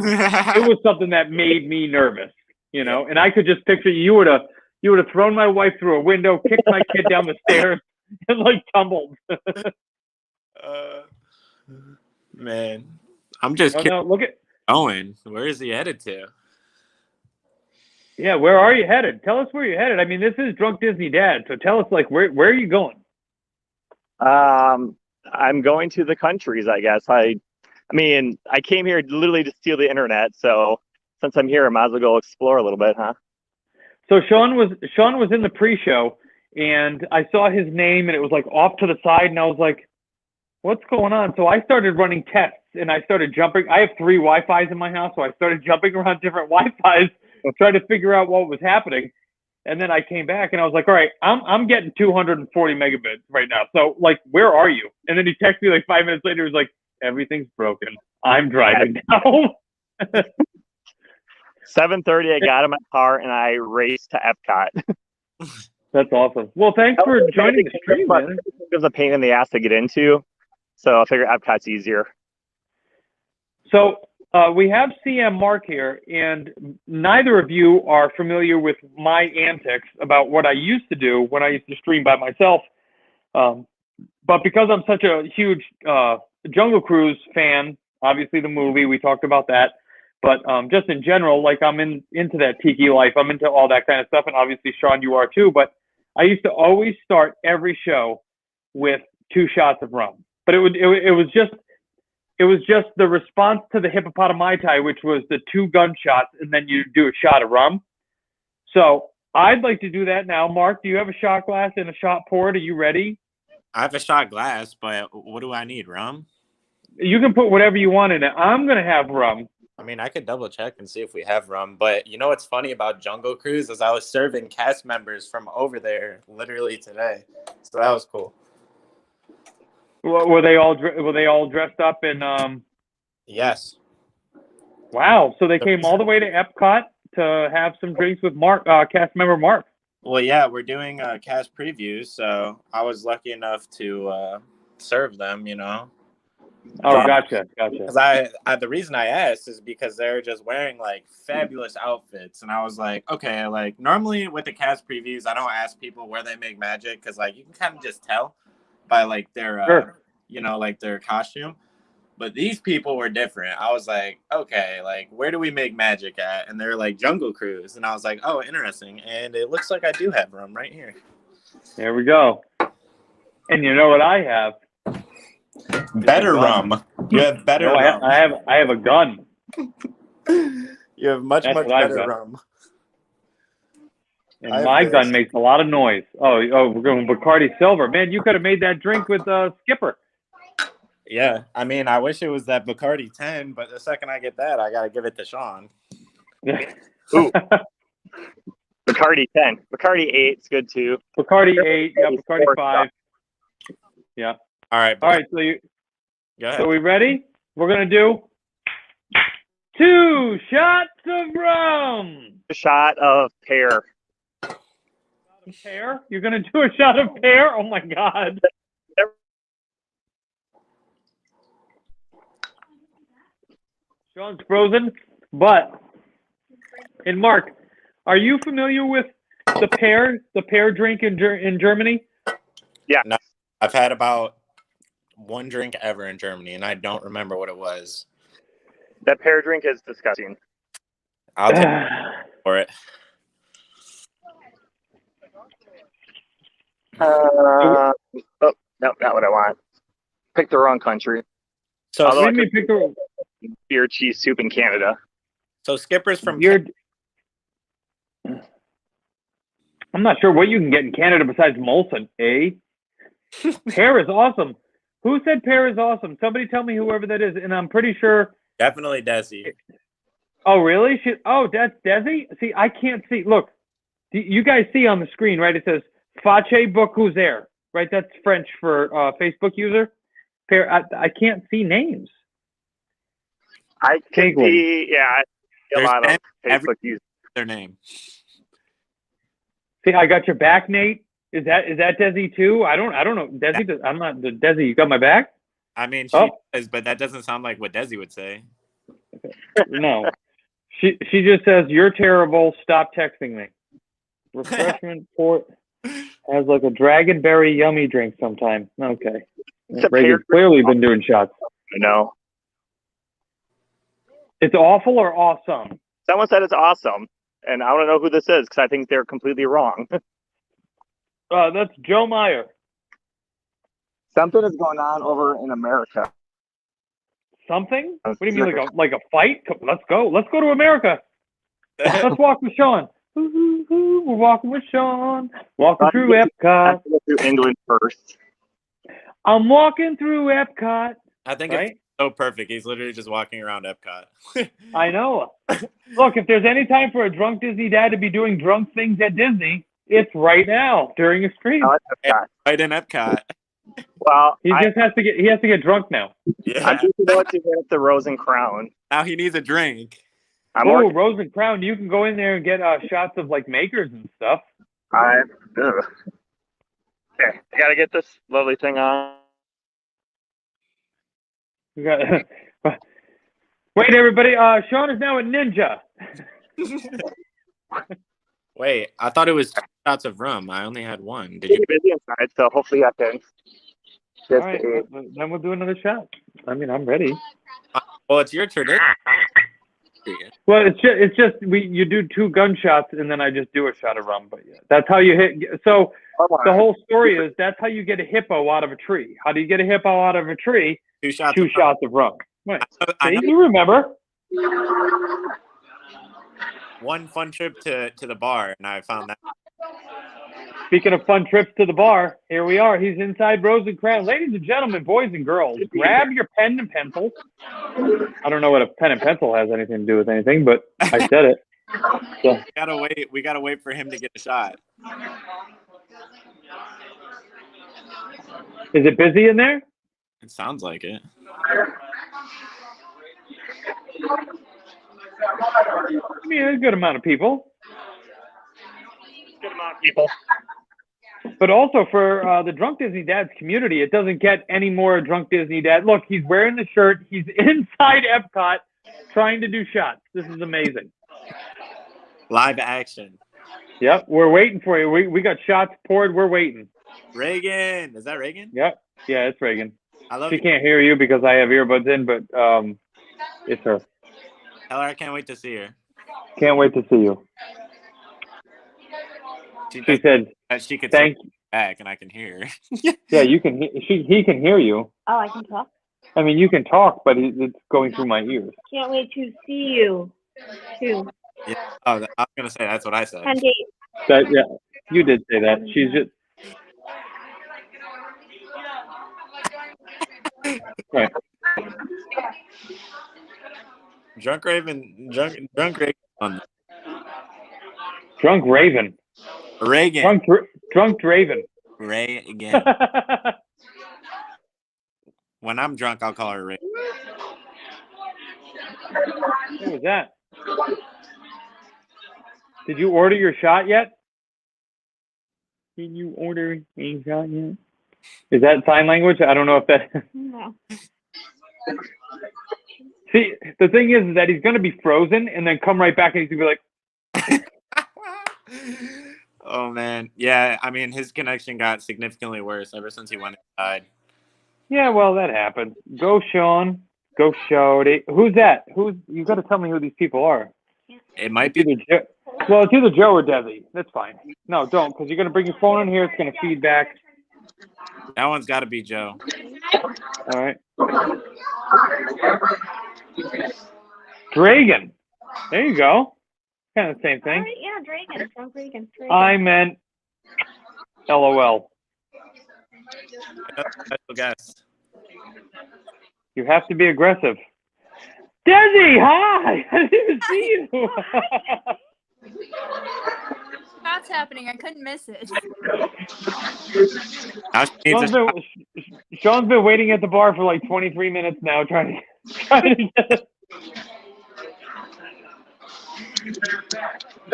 something that made me nervous, you know. And I could just picture you would have thrown my wife through a window, kicked my kid down the stairs, and like tumbled. Man, I'm just kidding. No, look at Owen. Where is he headed to? Yeah, where are you headed? Tell us where you're headed. I mean, this is Drunk Disney Dad, so tell us like where are you going? I'm going to the countries, I guess. I mean, I came here literally to steal the internet, so since I'm here, I might as well go explore a little bit, huh? So Sean was in the pre-show, and I saw his name, and it was like off to the side, and I was like, what's going on? So I started running tests, and I started jumping. I have 3 Wi-Fis in my house, so I started jumping around different Wi-Fis, trying to figure out what was happening. And then I came back and I was like, all right, I'm getting 240 megabits right now. So like, where are you? And then he texted me like 5 minutes later. He was like, everything's broken. I'm driving now. 7:30, I got in my car and I raced to Epcot. That's awesome. Well, thanks for joining the stream, man. It was a pain in the ass to get into. So I figured Epcot's easier. So we have CM Mark here, and neither of you are familiar with my antics about what I used to do when I used to stream by myself. But because I'm such a huge Jungle Cruise fan, obviously the movie, we talked about that. But just in general, like I'm into that tiki life. I'm into all that kind of stuff. And obviously, Sean, you are too. But I used to always start every show with 2 shots of rum. But it was just the response to the hippopotami tie, which was the 2 gunshots, and then you do a shot of rum. So I'd like to do that now. Mark, do you have a shot glass and a shot poured? Are you ready? I have a shot glass, but what do I need? Rum? You can put whatever you want in it. I'm going to have rum. I mean, I could double check and see if we have rum. But you know what's funny about Jungle Cruise is I was serving cast members from over there literally today. So that was cool. Were they all dressed up in? Yes. Wow! So they came all the way to Epcot to have some drinks with Mark, cast member Mark. Well, yeah, we're doing cast previews, so I was lucky enough to serve them. You know. Oh, gotcha. Because I the reason I asked is because they're just wearing like fabulous outfits, and I was like, okay, like normally with the cast previews, I don't ask people where they make magic because like you can kind of just tell by like their Sure. you know, like their costume. But these people were different. I was like, okay, like where do we make magic at? And they're like Jungle Cruise, and I was like, oh, interesting. And it looks like I do have rum right here. There we go. And you know what I have? Better rum. You have better rum. I have a gun. You have much better rum. And my gun makes a lot of noise. Oh, we're going Bacardi Silver. Man, you could have made that drink with Skipper. Yeah, I mean, I wish it was that Bacardi 10, but the second I get that, I got to give it to Sean. Ooh. Bacardi 10. Bacardi 8 is good too. Bacardi 8, yeah, Bacardi 5. Yeah. All right. All right, Go ahead. so we ready? We're going to do 2 shots of rum. A shot of pear. Pear? You're going to do a shot of pear? Oh, my God. Sean's frozen, but, and Mark, are you familiar with the pear drink in Germany? Yeah. No, I've had about 1 drink ever in Germany, and I don't remember what it was. That pear drink is disgusting. I'll take for it. Oh, no, not what I want. Picked the wrong country. So Although Let me pick a... beer cheese soup in Canada. So Skipper's from You're... I'm not sure what you can get in Canada besides Molson, eh? Pear is awesome. Who said pear is awesome? Somebody tell me whoever that is, and I'm pretty sure. Definitely Desi. Oh, really? That's Desi? See, I can't see. Look, you guys see on the screen, right? It says Face beaucoup there, right? That's French for Facebook user. Pear. I can't see names. I can see, yeah, I see a There's lot of every Facebook users. their name. See, I got your back, Nate. Is that Desi too? I don't know. Desi, I'm not Desi. You got my back? I mean, she does, but that doesn't sound like what Desi would say. No. She just says, "You're terrible. Stop texting me." Refreshment port has like a dragonberry yummy drink sometime. Okay. Reagan's clearly been doing shots. No. It's awful or awesome? Someone said it's awesome, and I want to know who this is because I think they're completely wrong. That's Joe Meyer. Something is going on over in America. Something? What do you mean, like a fight? Let's go. Let's go to America. Let's walk with Sean. We're walking with Sean. Walking through Epcot. Go through England first. I'm walking through Epcot. I think right? it's so perfect. He's literally just walking around Epcot. I know. Look, if there's any time for a drunk Disney dad to be doing drunk things at Disney, it's right now during a stream. Right in Epcot. Well, he has to get drunk now. Yeah. I'm just about to hit up the Rose and Crown. Now he needs a drink. Rose and Crown. You can go in there and get shots of like makers and stuff. Okay, I gotta get this lovely thing on. We got. Wait, everybody. Sean is now a ninja. Wait, I thought it was 2 shots of rum. I only had one. Did It's you? busy inside, so hopefully I can. All right, then we'll do another shot. I mean, I'm ready. Well, it's your turn. Well, it's just you do 2 gunshots and then I just do a shot of rum. But yeah, that's how you hit. So the whole story is that's how you get a hippo out of a tree. How do you get a hippo out of a tree? 2 shots. 2 shots of rum. Right. I know. You remember? One fun trip to the bar, and I found that. Speaking of fun trips to the bar, here we are. He's inside Rose and Crown. Ladies and gentlemen, boys and girls, grab your pen and pencil. I don't know what a pen and pencil has anything to do with anything, but I said it. So. We gotta wait for him to get a shot. Is it busy in there? It sounds like it. I mean, a good amount of people. Good amount of people. But also for the Drunk Disney Dads community, it doesn't get any more Drunk Disney Dad. Look, he's wearing the shirt. He's inside Epcot trying to do shots. This is amazing. Live action. Yep, we're waiting for you. We got shots poured. We're waiting. Reagan. Is that Reagan? Yep. Yeah, it's Reagan. I love She it. can't hear you because I have earbuds in, but it's her. Tell her I can't wait to see her. Can't wait to see you. She said that she could thank you back and I can hear her. Yeah, you can. He can hear you. Oh, I can talk? I mean, you can talk, but it's going through my ears. Can't wait to see you, too. Yeah. Oh, I was gonna say that's what I said. 10 days. Yeah, you did say that. She's just. Right. Drunk Raven. Drunk Raven. Reagan. Drunk Raven. Ray again. When I'm drunk, I'll call her Ray. What was that? Did you order your shot yet? Did you order a shot yet? Is that sign language? I don't know if that. No. See, the thing is that he's going to be frozen and then come right back and he's going to be like. Oh, man. Yeah, I mean, his connection got significantly worse ever since he went inside. Yeah, well, that happens. Go, Sean. Go, Shody. Who's that? You got to tell me who these people are. It might be. Well, it's either Joe or Desi. That's fine. No, don't, because you're going to bring your phone in here. It's going to feed back. That one's got to be Joe. All right. Dragon. There you go. Kind of the same All thing. right, yeah, Dragon. Drunk Reagan. I meant LOL. Another special guest. You have to be aggressive. Desi, hi! I didn't even see you. What's happening? I couldn't miss it. Now she needs Sean's been waiting at the bar for like 23 minutes now, trying to get it.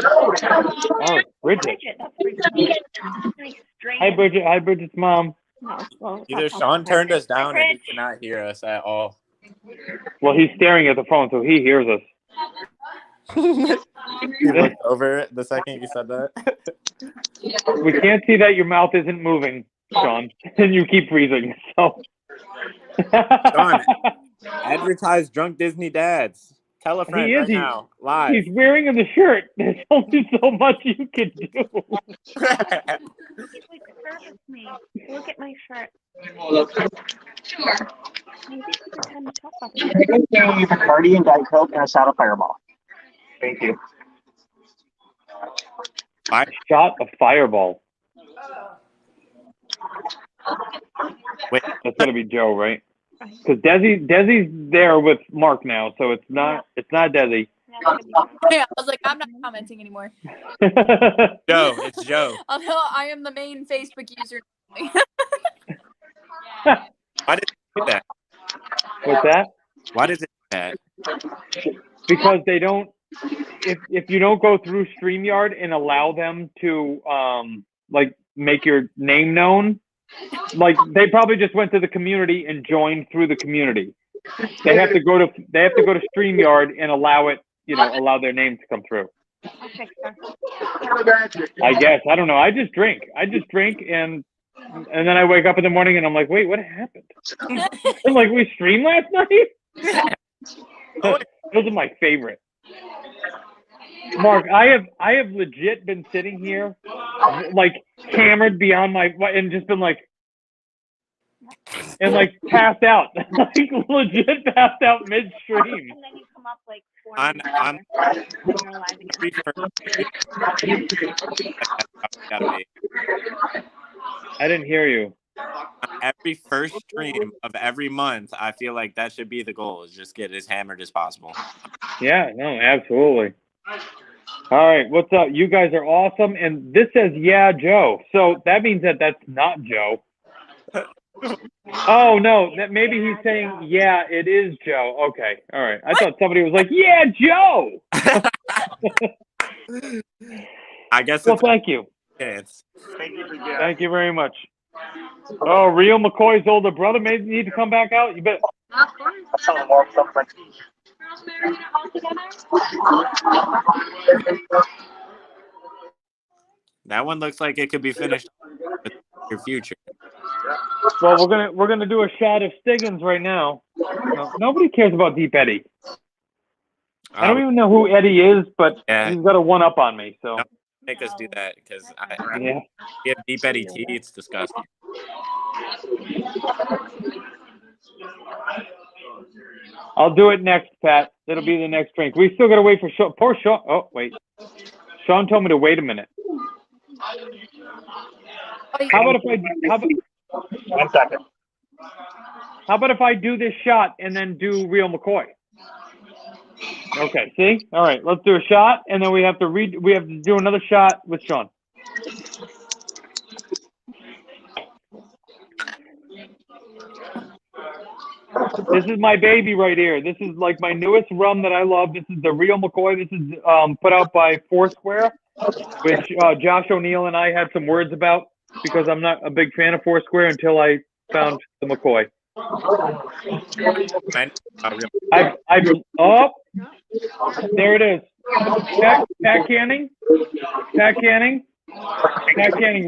Oh, Bridget. That's Bridget. Nice straight. Hi, Bridget. Hi, Bridget's mom. No, well, either that's Sean not turned us Bridget. down or he cannot hear us at all. Well, he's staring at the phone, so he hears us. He looked over the second you said that. We can't see that your mouth isn't moving, Sean, and you keep freezing. So, Sean, advertise Drunk Disney Dads. Tell a friend right now, live. He's wearing the shirt. There's only so much you can do. Service me. Look at my shirt. Sure. Maybe it's a good time to talk about it. Thank you. Party and Diet Coke and a shot of Fireball. Thank you. Shot a fireball. Wait, that's gotta be Joe, right? Because Desi's there with Mark now, so it's not Desi. Yeah, I was like, I'm not commenting anymore. Joe, it's Joe. Although I am the main Facebook user. Why did it do that? What's that? Why does it do that? Because they don't. If you don't go through StreamYard and allow them to like make your name known, like they probably just went to the community and joined through the community. They have to go to StreamYard and allow it, allow their name to come through. I guess. I don't know. I just drink and then I wake up in the morning and I'm like, wait, what happened? I'm like, we streamed last night? Those are my favorite. Mark, I have legit been sitting here like hammered beyond my and just been like passed out. Like legit passed out midstream. And then you come up like 4 On I didn't hear you. Every first stream of every month, I feel like that should be the goal, is just get as hammered as possible. Yeah, no, absolutely. All right, what's up? You guys are awesome. And this says, yeah, Joe. So that means that that's not Joe. Oh, no, that maybe he's saying, yeah, it is Joe. Okay, all right. I thought somebody was like, yeah, Joe. I guess. Well, thank you. It's Thank you very much. Oh, Real McCoy's older brother may need to come back out. You bet. That one looks like it could be finished with your future. Well, we're gonna do a shot of Stiggins right now. No, nobody cares about Deep Eddie. I don't even know who Eddie is, but he's got a one-up on me. So don't make us do that because yeah. You have Deep Eddie tea. It's disgusting. I'll do it next, Pat. That'll be the next drink. We still gotta wait for Sean. Poor Sean. Oh, wait. Sean told me to wait a minute. How about if I? 1 second. How about if I do this shot and then do Real McCoy? Okay. See. All right. Let's do a shot, and then we have to do another shot with Sean. This is my baby right here. This is like my newest rum that I love. This is the Real McCoy. This is put out by Foursquare, which Josh O'Neill and I had some words about because I'm not a big fan of Foursquare until I found the McCoy. There it is. Pat Canning.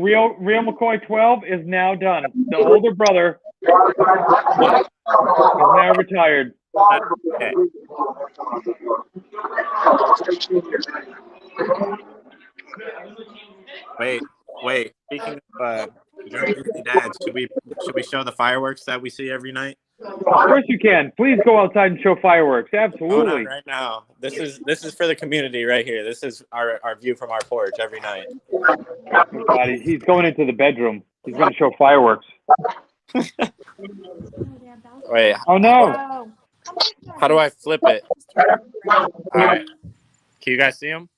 Real McCoy 12 is now done. The older brother is now retired. Okay. Wait. Speaking of Drunk Disney Dads, should we show the fireworks that we see every night? Of course you can. Please go outside and show fireworks. Going on Absolutely. right now. This is for the community right here. This is our view from our porch every night. Oh, God, he's going into the bedroom. He's going to show fireworks. Wait, Oh, no. Oh. how do I flip it? All right. Can you guys see him?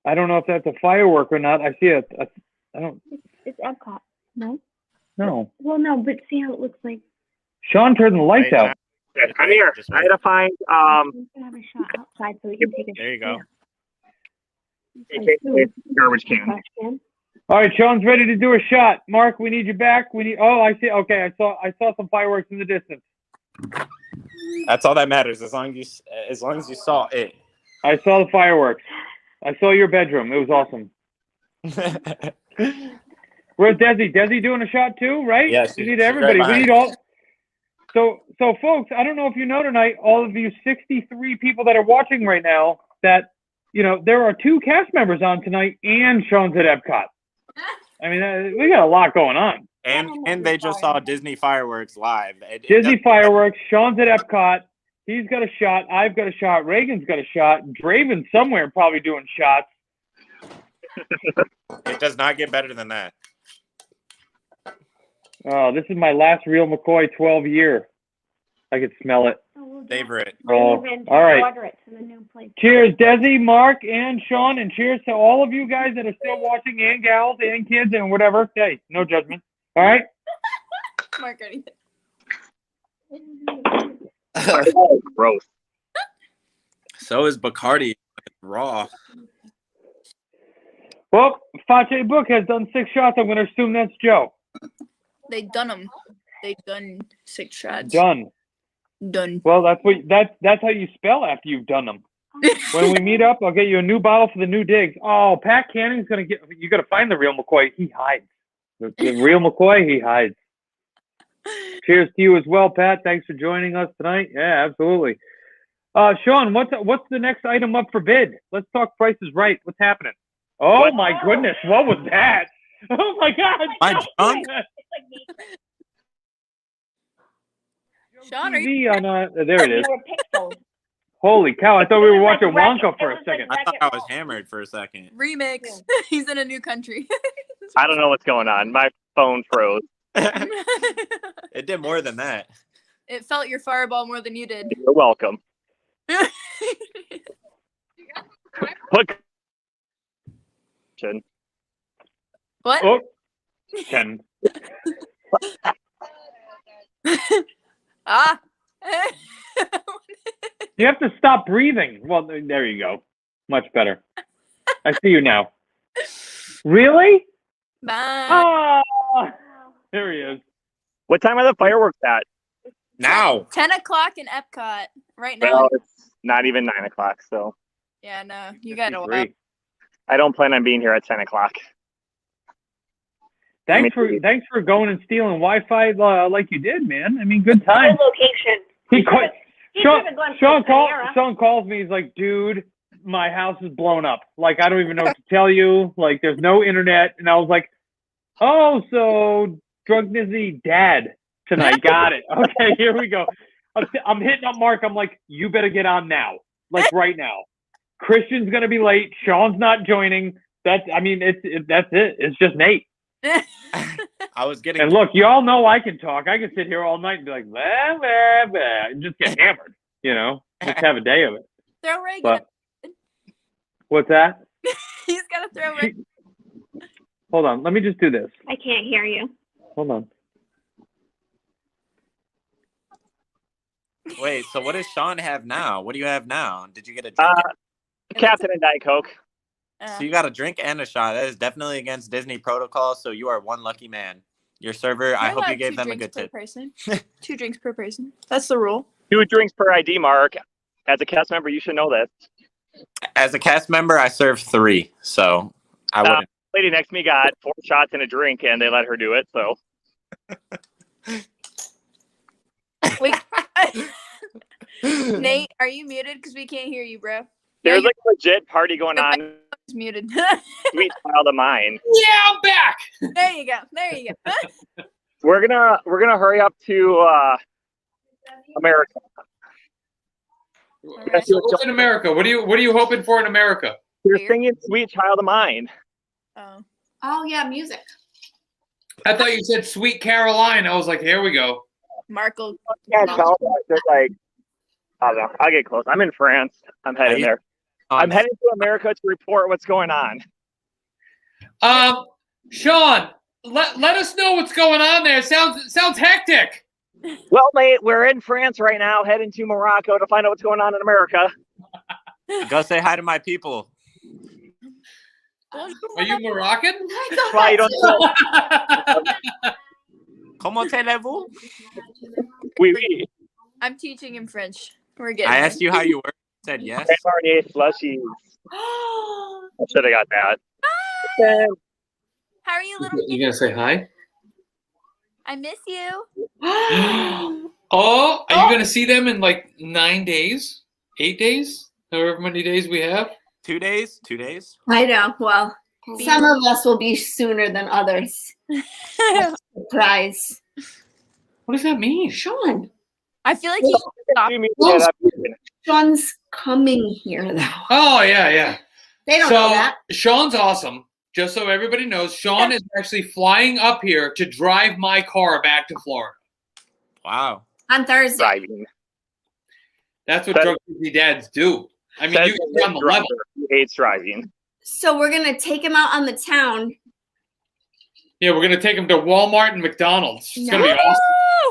I don't know if that's a firework or not. I see it. I don't It's Epcot. No? know. Well, no, but see how it looks like. Sean turned the lights Wait, out. I'm here. Just I wait. had to find We can have a shot outside so we can take a There you go. garbage can. Question. All right, Sean's ready to do a shot. Mark, we need you back. We need. Oh, I see. Okay, I saw some fireworks in the distance. That's all that matters. As long as you saw it. I saw the fireworks. I saw your bedroom. It was awesome. Where's Desi? Desi doing a shot too, right? Yes. We need everybody. We need all. So folks, I don't know if you know tonight, all of you 63 people that are watching right now, that there are 2 cast members on tonight, and Sean's at Epcot. I mean, we got a lot going on. And they just saw Disney fireworks live. Disney fireworks. Sean's at Epcot. He's got a shot. I've got a shot. Reagan's got a shot. Draven's somewhere probably doing shots. It does not get better than that. Oh, this is my last real McCoy 12 year. I could smell it. Favorite. Oh, all right. Order it to the new place. Cheers, Desi, Mark, and Sean, and cheers to all of you guys that are still watching, and gals, and kids, and whatever. Hey, no judgment. All right? Mark already. Gross. So is Bacardi raw. Well, Fache Book has done 6 shots. I'm going to assume that's Joe. They done them. They done 6 shots. Done. Done. Well, that's how you spell after you've done them. When we meet up, I'll get you a new bottle for the new digs. Oh, Pat Canning's going to get. You got to find the real McCoy. He hides. The real McCoy, he hides. Cheers to you as well, Pat. Thanks for joining us tonight. Yeah, absolutely. Sean, what's the next item up for bid? Let's talk Price is Right. What's happening? Oh my goodness, what was that? Oh my God! My junk? Sean, are you? There it is. Holy cow! I thought we were watching Wonka for a second. I thought I was hammered for a second. Remix. He's in a new country. I don't know what's going on. My phone froze. It did more than that. It felt your fireball more than you did. You're welcome. Look. What? Oh, 10. Ah. You have to stop breathing. Well, there you go. Much better. I see you now. Really? Bye. Oh, there he is. What time are the fireworks at? Now. 10 o'clock in Epcot right now. Well, it's not even 9 o'clock, so Yeah, no, you got to 53. walk. I don't plan on being here at 10 o'clock. Thanks for going and stealing Wi-Fi like you did, man. I mean, good time. Location. Sean calls me. He's like, dude, my house is blown up. Like, I don't even know what to tell you. Like, there's no internet. And I was like, oh, so drug Nizzy dad tonight. Got it. Okay, here we go. I'm hitting up Mark. I'm like, you better get on now. Like, right now. Christian's going to be late. Sean's not joining. That's it. It's just Nate. I was getting. And look, you all know I can talk. I can sit here all night and be like, blah, blah, blah, and just get hammered, just have a day of it. Throw Reagan. But, what's that? He's got to throw Reagan. Hold on. Let me just do this. I can't hear you. Hold on. Wait, so what does Sean have now? What do you have now? Did you get a drink? Captain and Diet Coke. So you got a drink and a shot. That is definitely against Disney protocol. So you are one lucky man. Your server, I hope you gave them a good tip. 2 drinks per person. That's the rule. 2 drinks per ID, Mark. As a cast member, you should know this. As a cast member, I served 3, so I wouldn't. Lady next to me got 4 shots and a drink, and they let her do it. So. Wait. Nate, are you muted? Because we can't hear you, bro. There's like a legit party going on. It's muted. Sweet child of mine. Yeah, I'm back. There you go. We're gonna hurry up to America. Alright. So what's in America? What are you hoping for in America? You're singing "Sweet Child of Mine." Oh. Oh yeah, music. I thought you said Sweet Caroline. I was like, here we go. Markle. Can't tell. Just like I don't know. I'll get close. I'm in France. I'm heading there. I'm heading to America to report what's going on. Sean, let us know what's going on there. Sounds hectic. Well, mate, we're in France right now, heading to Morocco to find out what's going on in America. Go say hi to my people. Are you Moroccan? Why you don't know? Comment allez-vous? Oui, oui. I'm teaching him French. We're getting I there. asked you how you were. You said yes. Marnier slushies. I should have got that. How are you, little? You gonna say hi? I miss you. Oh, are you gonna see them in like 9 days? 8 days? However many days we have? 2 days? 2 days? I know. Well, some of us will be sooner than others. Surprise. What does that mean? Sean. I feel like he stopped. Sean's coming here though. Oh yeah. They don't know that. Sean's awesome. Just so everybody knows, Sean is actually flying up here to drive my car back to Florida. Wow. On Thursday. Driving. That's what drunk crazy dads do. I mean, you get on the level. He hates driving. So we're gonna take him out on the town. Yeah, we're gonna take him to Walmart and McDonald's. It's gonna be awesome.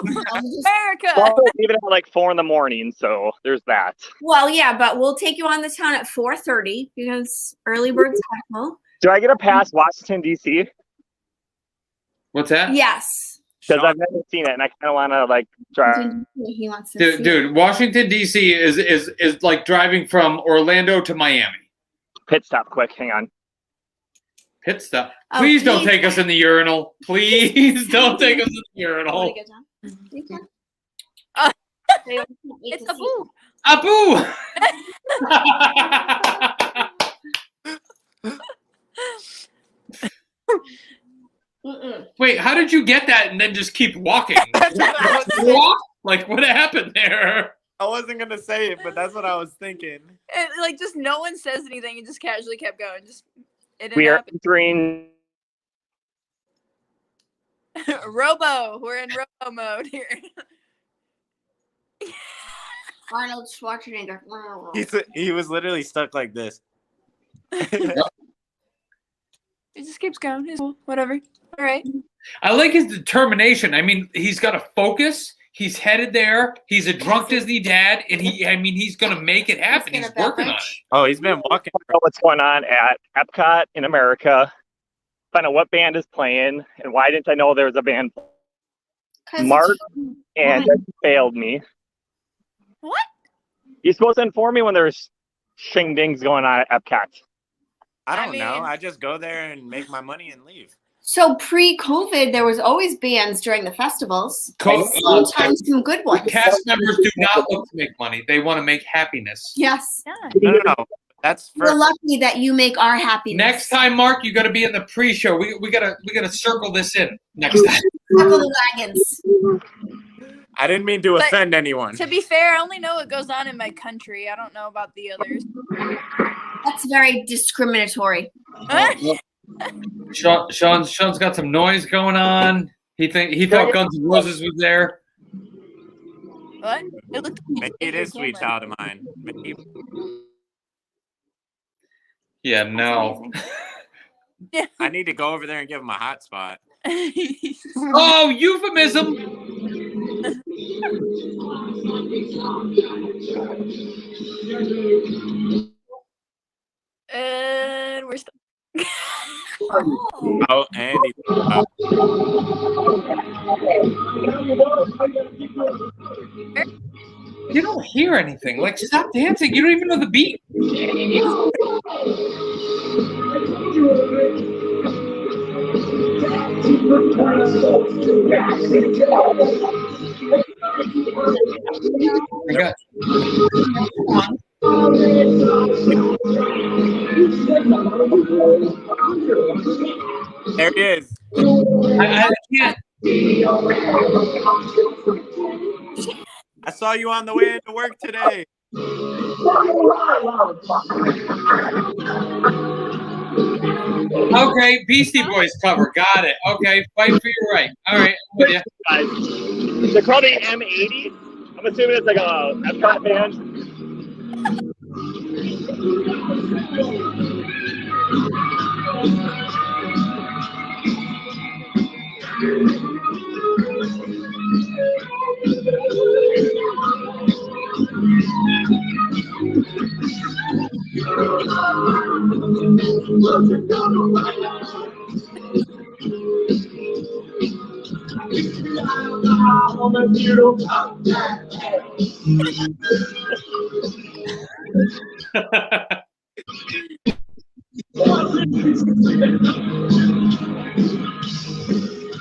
America. Well, even at like 4 a.m, so there's that. Well, yeah, but we'll take you on the town at 4:30 because early birds tackle. Do I get a pass Washington, D.C.? What's that? Yes. Because I've never seen it, and I kind of want to like drive. He wants to see it. Dude, Washington D.C. is like driving from Orlando to Miami. Pit stop, quick. Hang on. Pit stop. Oh, Please don't please. take us in the urinal. Please don't take us in the urinal. Wanna go down? You can. They don't need It's to a see boo. Mm-mm. Wait, how did you get that and then just keep walking? Walk? Like, what happened there? I wasn't gonna say it, but that's what I was thinking. And, like, just no one says anything and just casually kept going. Just it didn't We are happen. entering. Robo. We're in Robo mode here. Arnold Schwarzenegger. He was literally stuck like this. It just keeps going. It's cool. Whatever. All right. I like his determination. I mean, he's got a focus. He's headed there. He's a drunk Disney dad, and he's gonna make it happen. He's working on it. Oh, he's been walking. Find out what's going on at Epcot in America. Find out what band is playing, and why didn't I know there was a band? Mark and failed me. What? You're supposed to inform me when there's shing-dings going on at Epcot. I don't I know. mean- I just go there and make my money and leave. So pre-COVID, there was always bands during the festivals. Sometimes some good ones. Cast members do not look to make money. They want to make happiness. Yes. No. That's We're for lucky that you make our happiness. Next time, Mark, you got to be in the pre-show. We gotta circle this in next time. Circle the wagons. I didn't mean to But- offend anyone. To be fair, I only know what goes on in my country. I don't know about the others. That's very discriminatory. Sean's got some noise going on. He thought Guns N' Roses was there. What? It looked Maybe it is Sweet Child of Mine. Maybe. Yeah, no. I need to go over there and give him a hot spot. Oh, euphemism. And we're still. Oh, Andy. You don't hear anything. Like, stop dancing. You don't even know the beat. I got. There he is. I can't. I saw you on the way into work today. Okay, Beastie Boys cover. Got it. Okay, fight for your right. All right, I'm with you. Guys, they're called the M80. I'm assuming it's like a Epcot band.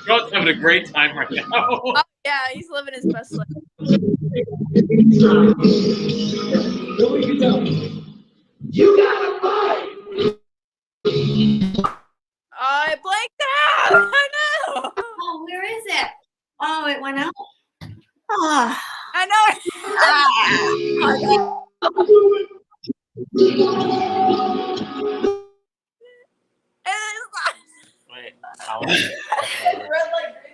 Joe's having a great time right now. Oh, yeah, he's living his best life. You gotta fight. I blanked out. I know. Oh, where is it? Oh, it went out. Oh. I know. Wait,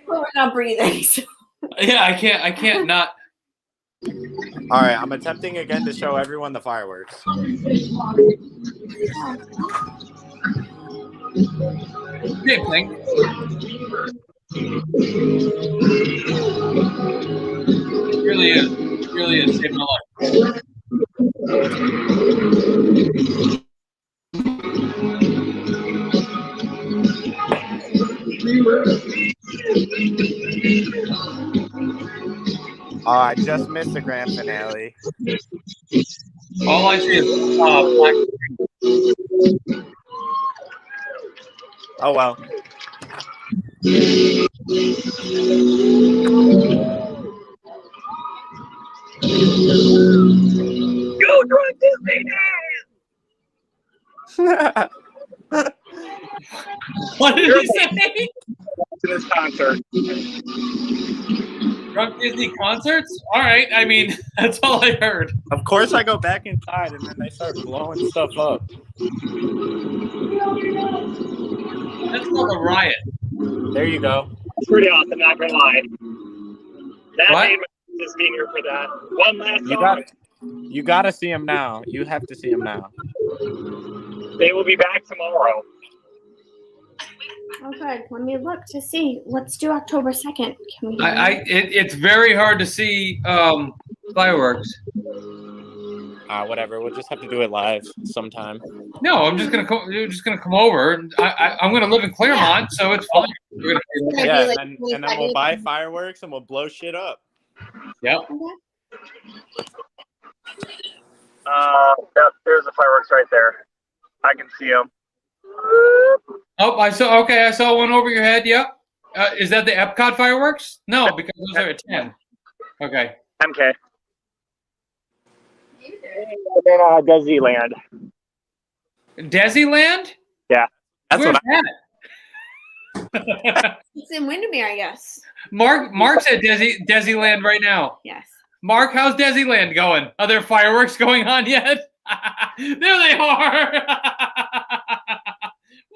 We're not breathing. So. Yeah, I can't not. All right, I'm attempting again to show everyone the fireworks. Same thing. It really is. It really is. Saving my life. Oh, I just missed the grand finale. All I see is black. Oh well. Go drunk Disney Dad! What did he say? To this concert. Drunk Disney concerts? All right. I mean, that's all I heard. Of course, I go back inside and then they start blowing stuff up. That's called a riot. There you go. It's pretty awesome, not gonna lie. That What? made me just being here for that. One last You song. You gotta see him now. You have to see him now. They will be back tomorrow. Oh, good. Let me look to see. Let's do October 2nd. Can we? Do It's very hard to see fireworks. Whatever. We'll just have to do it live sometime. No, I'm just gonna come over. I'm gonna live in Claremont, so it's fine. We're gonna- Yeah, and then we'll buy fireworks and we'll blow shit up. Yep. Yep, there's the fireworks right there. I can see them. Oh, I saw. Okay, I saw one over your head. Yep. Is that the Epcot fireworks? No, because those are at 10. Okay. MK. And then Disneyland. Desiland? Yeah. That's Where's what that? It's in Windermere, I guess. Mark's at Desiland right now. Yes. Mark, how's Desiland going? Are there fireworks going on yet? There they are.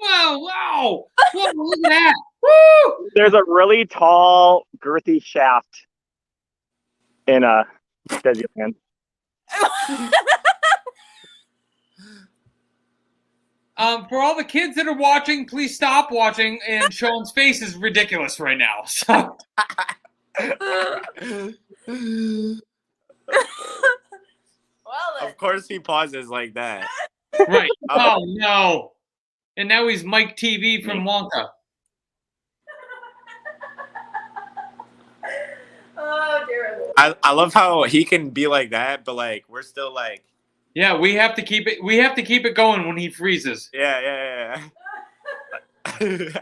Wow, wow. Whoa, look at that. Woo! There's a really tall, girthy shaft in Disneyland. For all the kids that are watching, please stop watching. And Sean's face is ridiculous right now. So. Of course he pauses like that. Right. Oh, no. And now he's Mike TV from Wonka. Oh, dear. I love how he can be like that, but like we're still like. Yeah, we have to keep it. We have to keep it going when he freezes. Yeah. We're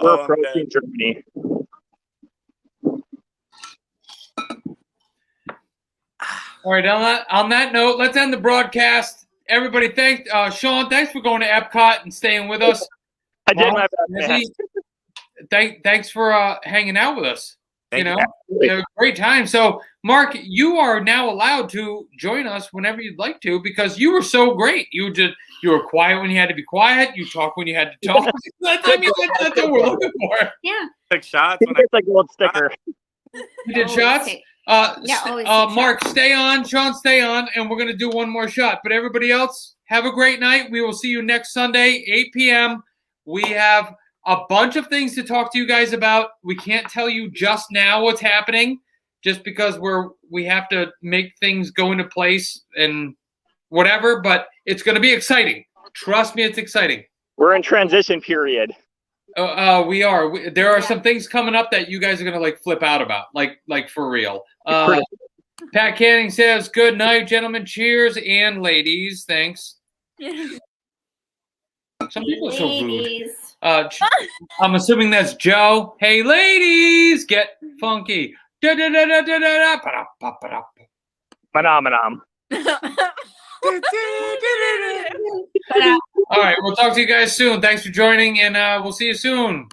approaching Germany. All right. On that note, let's end the broadcast. Everybody, thanks, Sean. Thanks for going to Epcot and staying with us. I did my Mark, best. thanks for hanging out with us. Thank you. We had a great time. So, Mark, you are now allowed to join us whenever you'd like to because you were so great. You were quiet when you had to be quiet. You talk when you had to talk. That's what we're looking for. Yeah. Took shots. He gets a gold sticker. You did shots. Mark, stay on. Sean, stay on, and we're gonna do one more shot. But everybody else, have a great night. We will see you next Sunday, 8 p.m. We have a bunch of things to talk to you guys about. We can't tell you just now what's happening, just because we have to make things go into place and whatever. But it's gonna be exciting. Trust me, it's exciting. We're in transition period. We are. There are some things coming up that you guys are gonna like flip out about, like for real. Pat Canning says, "Good night, gentlemen. Cheers, and ladies. Thanks." Some people are so rude. I'm assuming that's Joe. Hey, ladies, get funky. Phenomenon. All right, we'll talk to you guys soon. Thanks for joining, and we'll see you soon.